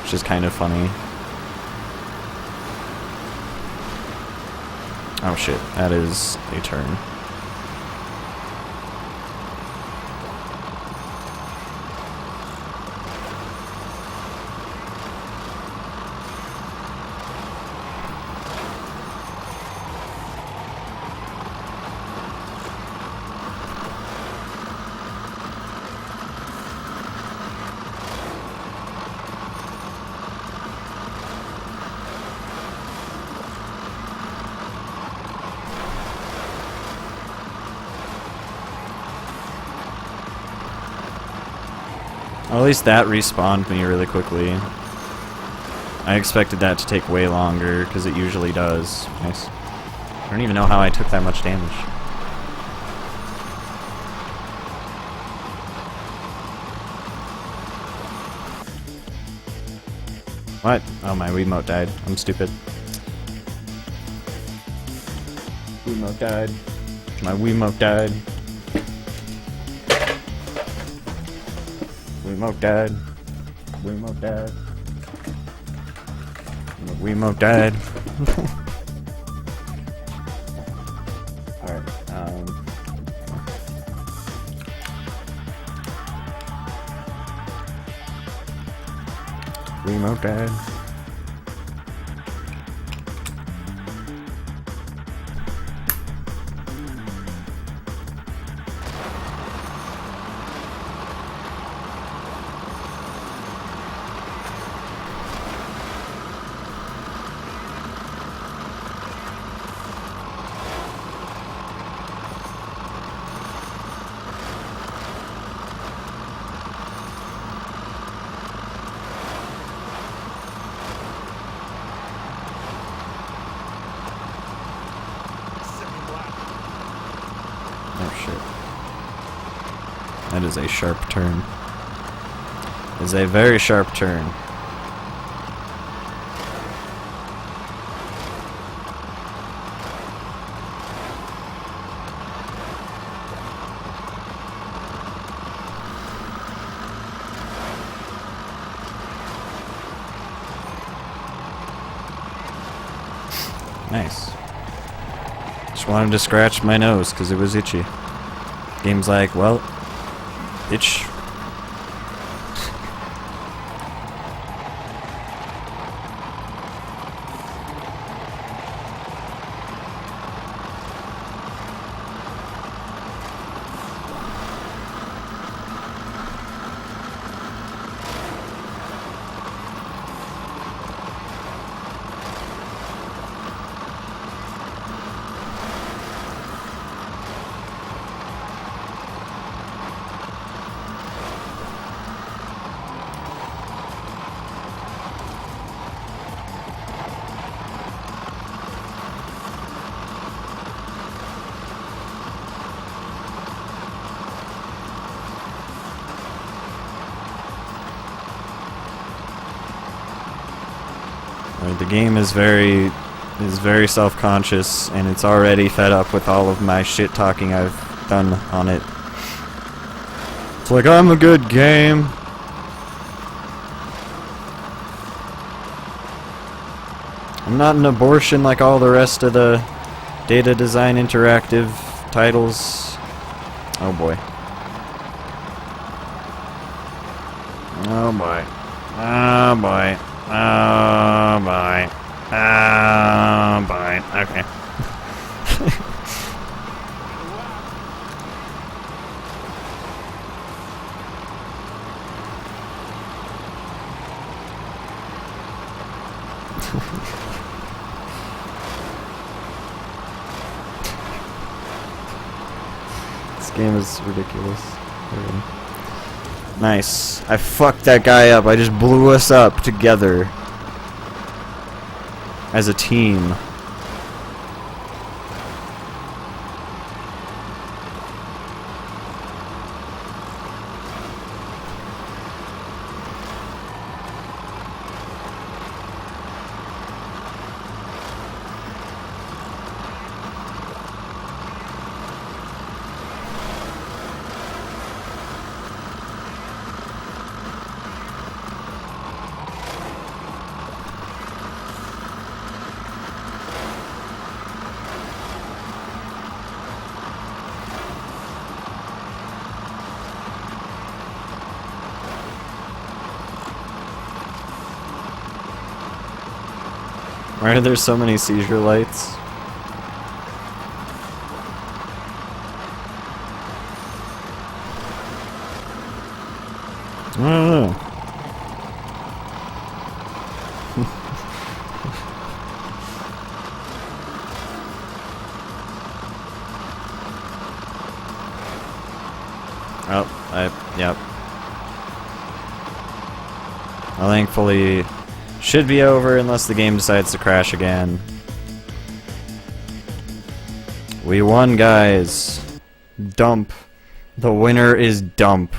Which is kind of funny. Oh shit, that is a turn. Well, at least that respawned me really quickly. I expected that to take way longer, because it usually does. Nice. I don't even know how I took that much damage. What? Oh, my Wiimote died. I'm stupid. Wiimote died. My Wiimote died. Wiimote died. Wiimote died. Wiimote died. Alright, Wiimote died. Oh shit. That is a sharp turn. It is a very sharp turn. Nice. Just wanted to scratch my nose because it was itchy. Game's like, well, itch. The game is very self-conscious, and it's already fed up with all of my shit talking I've done on it. It's like, I'm a good game. I'm not an abortion like all the rest of the Data Design Interactive titles. Oh boy. Oh boy. Oh boy. Oh boy. Oh boy. Okay. This game is ridiculous. Nice. I fucked that guy up. I just blew us up together. As a team. Why are there so many seizure lights? I don't know. Yep. Well, thankfully, should be over unless the game decides to crash again. We won, guys. Dump. The winner is Dump.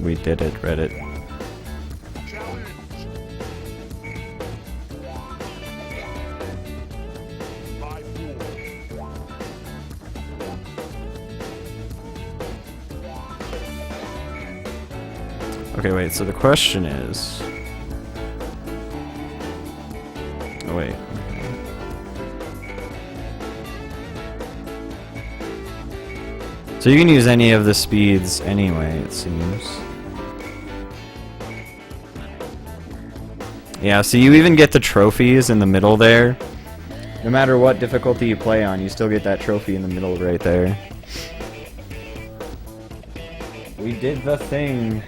We did it, Reddit. Challenge. Okay, wait, so the question is... Oh, wait. So you can use any of the speeds anyway, it seems. Yeah, so you even get the trophies in the middle there. No matter what difficulty you play on, you still get that trophy in the middle right there. We did the thing.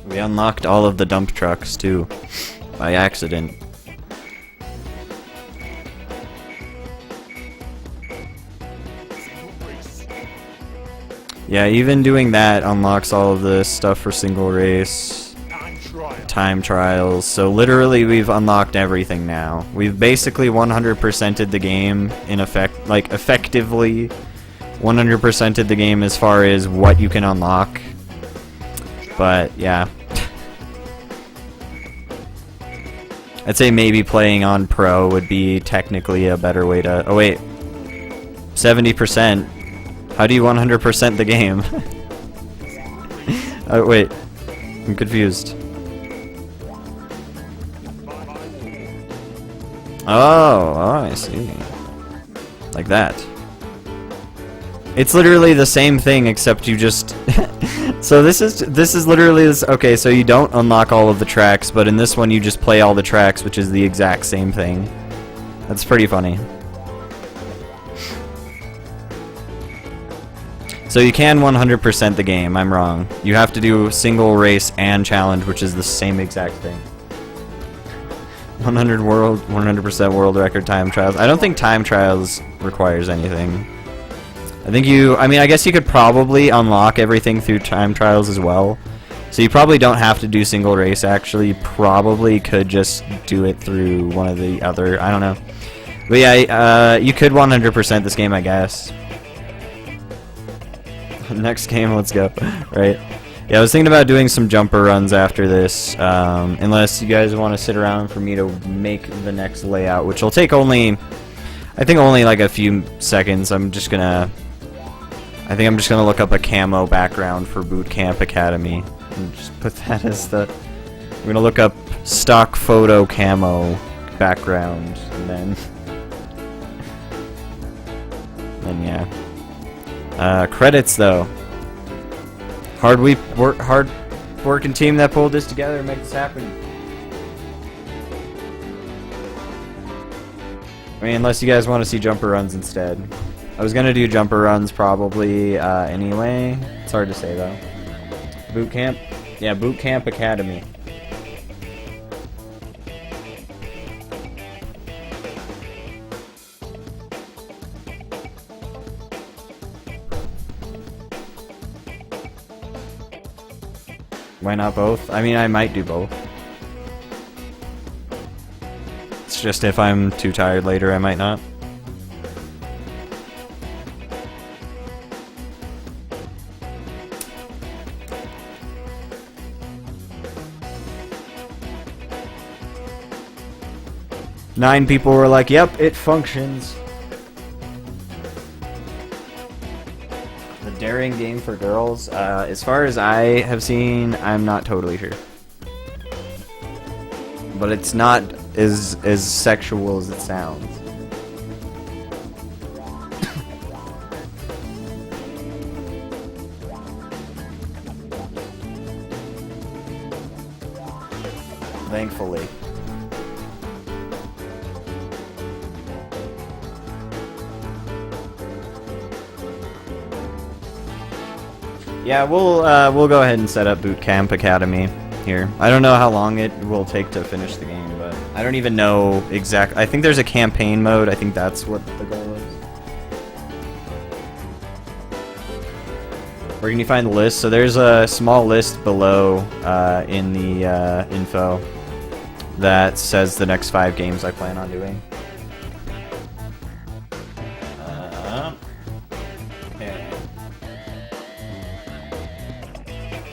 We unlocked all of the dump trucks too, by accident. Yeah, even doing that unlocks all of the stuff for single race, time trials. So literally we've unlocked everything now. We've basically 100%ed the game in effect, like effectively 100%ed the game as far as what you can unlock. But yeah. I'd say maybe playing on Pro would be technically a better way to... Oh wait, 70%. How do you 100% the game? Oh wait, I'm confused. Oh, I see. Like that. It's literally the same thing except you just... So this is literally this. Okay, so you don't unlock all of the tracks, but in this one you just play all the tracks, which is the exact same thing. That's pretty funny. So you can 100% the game, I'm wrong. You have to do single race and challenge, which is the same exact thing. 100% world record time trials. I don't think time trials requires anything. I think I guess you could probably unlock everything through time trials as well. So you probably don't have to do single race actually. You probably could just do it through one of the other, I don't know. But yeah, you could 100% this game, I guess. Next game, let's go. Right. Yeah, I was thinking about doing some jumper runs after this, unless you guys want to sit around for me to make the next layout, which will take only, I think only like a few seconds. I think I'm just gonna look up a camo background for Boot Camp Academy and just put that as the. I'm gonna look up stock photo camo background, and then yeah. Credits though. Hard working team that pulled this together and make this happen. I mean, unless you guys want to see jumper runs instead. I was gonna do jumper runs probably anyway. It's hard to say though. Boot camp? Yeah, Boot Camp Academy. Why not both? I mean, I might do both. It's just if I'm too tired later, I might not. Nine people were like, yep, it functions. The daring game for girls, as far as I have seen, I'm not totally sure. But it's not as sexual as it sounds. Thankfully. Yeah, we'll go ahead and set up Boot Camp Academy here. I don't know how long it will take to finish the game, but I don't even know exact. I think there's a campaign mode. I think that's what the goal is. Where can you find the list? So there's a small list below in the info that says the next 5 games I plan on doing.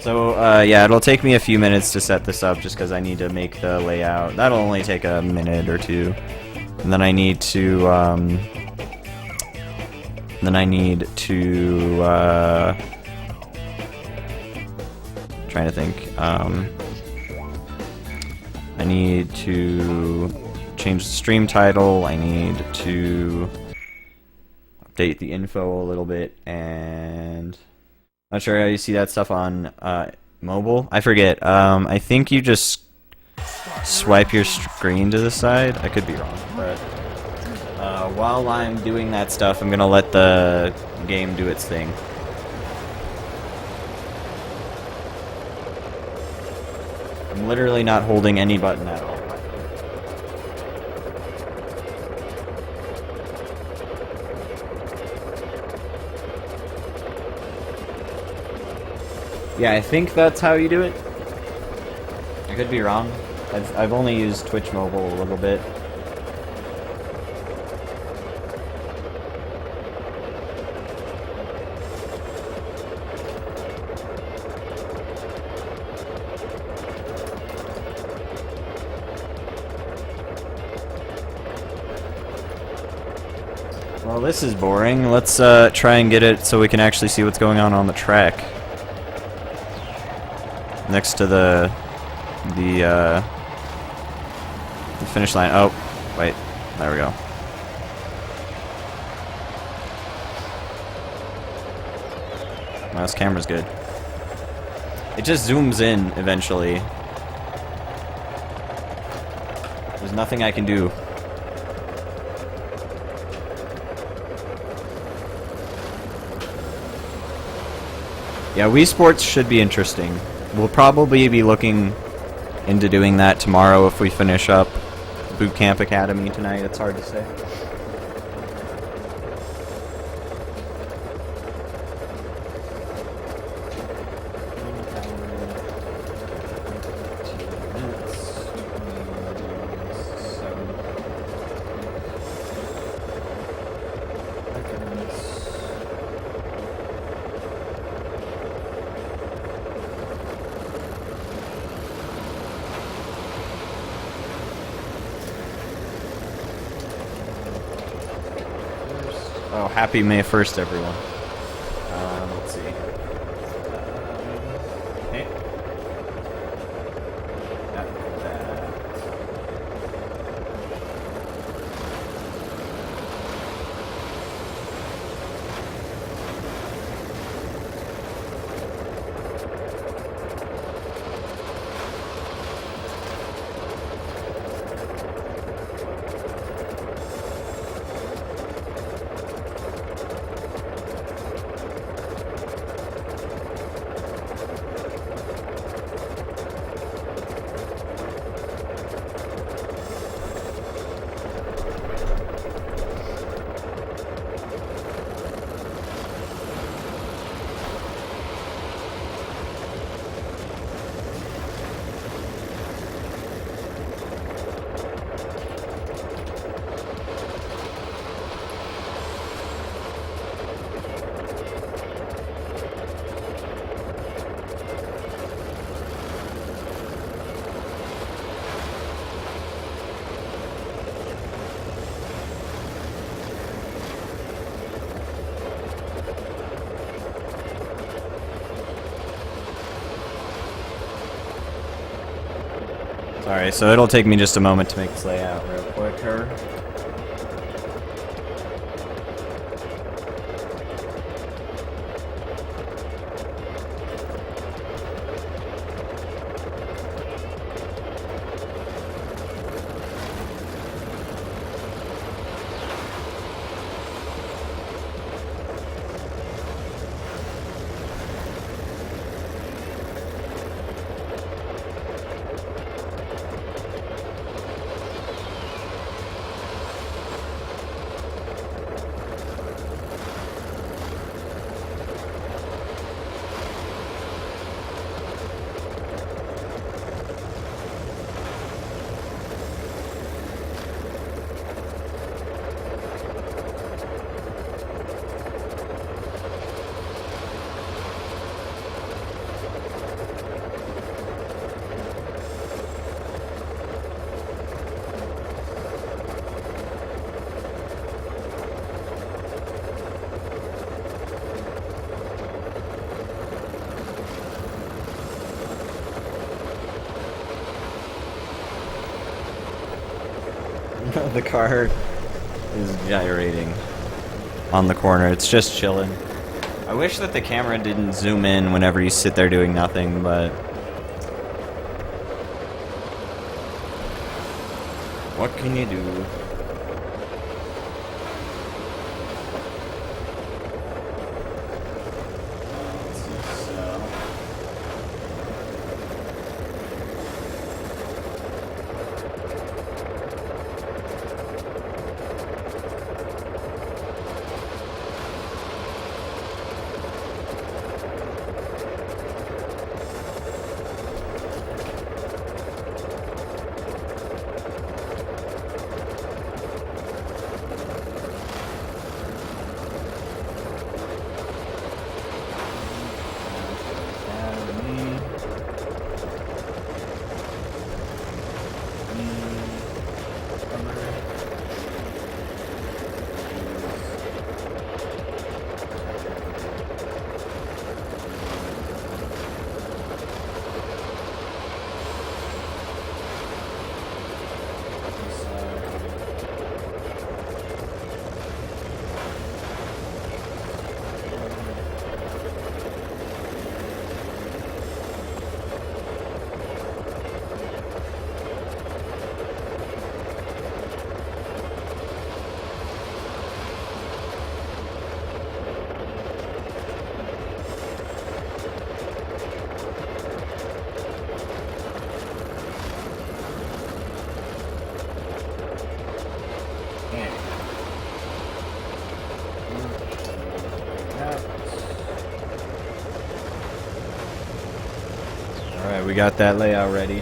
So, yeah, it'll take me a few minutes to set this up just because I need to make the layout. That'll only take a minute or two. And then I need to then I need to, trying to think, I need to change the stream title, I need to update the info a little bit, and not sure how you see that stuff on mobile. I forget. I think you just swipe your screen to the side. I could be wrong, but while I'm doing that stuff, I'm gonna let the game do its thing. I'm literally not holding any button at all. Yeah, I think that's how you do it. I could be wrong. I've only used Twitch Mobile a little bit. Well, this is boring. Let's try and get it so we can actually see what's going on the track. Next to the finish line. Oh, wait. There we go. Wow, this camera's good. It just zooms in eventually. There's nothing I can do. Yeah, Wii Sports should be interesting. We'll probably be looking into doing that tomorrow if we finish up Boot Camp Academy tonight. It's hard to say. Oh, happy May 1st, everyone. Let's see. Okay. Got that. Sorry, so it'll take me just a moment to make this layout real quick here. The car is gyrating on the corner. It's just chilling. I wish that the camera didn't zoom in whenever you sit there doing nothing, but what can you do? Alright, we got that layout ready.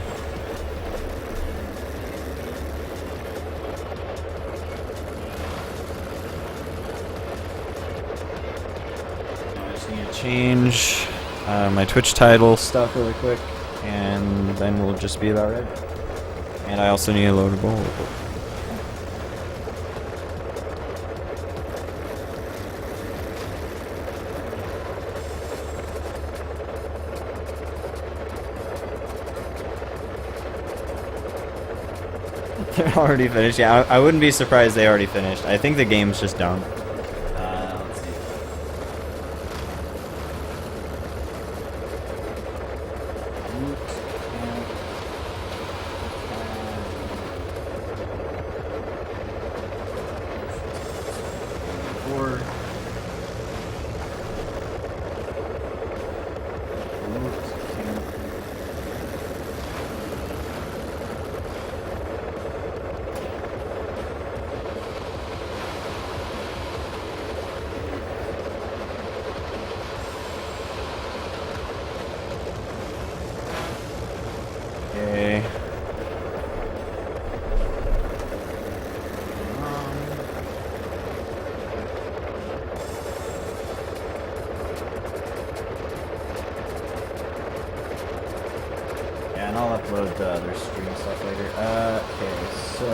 I just need to change my Twitch title stuff really quick, and then we'll just be about ready. And I also need a loadable. They're already finished. Yeah, I wouldn't be surprised they already finished. I think the game's just done. Let's see. Okay. Yeah, and I'll upload the other stream stuff later. Okay, so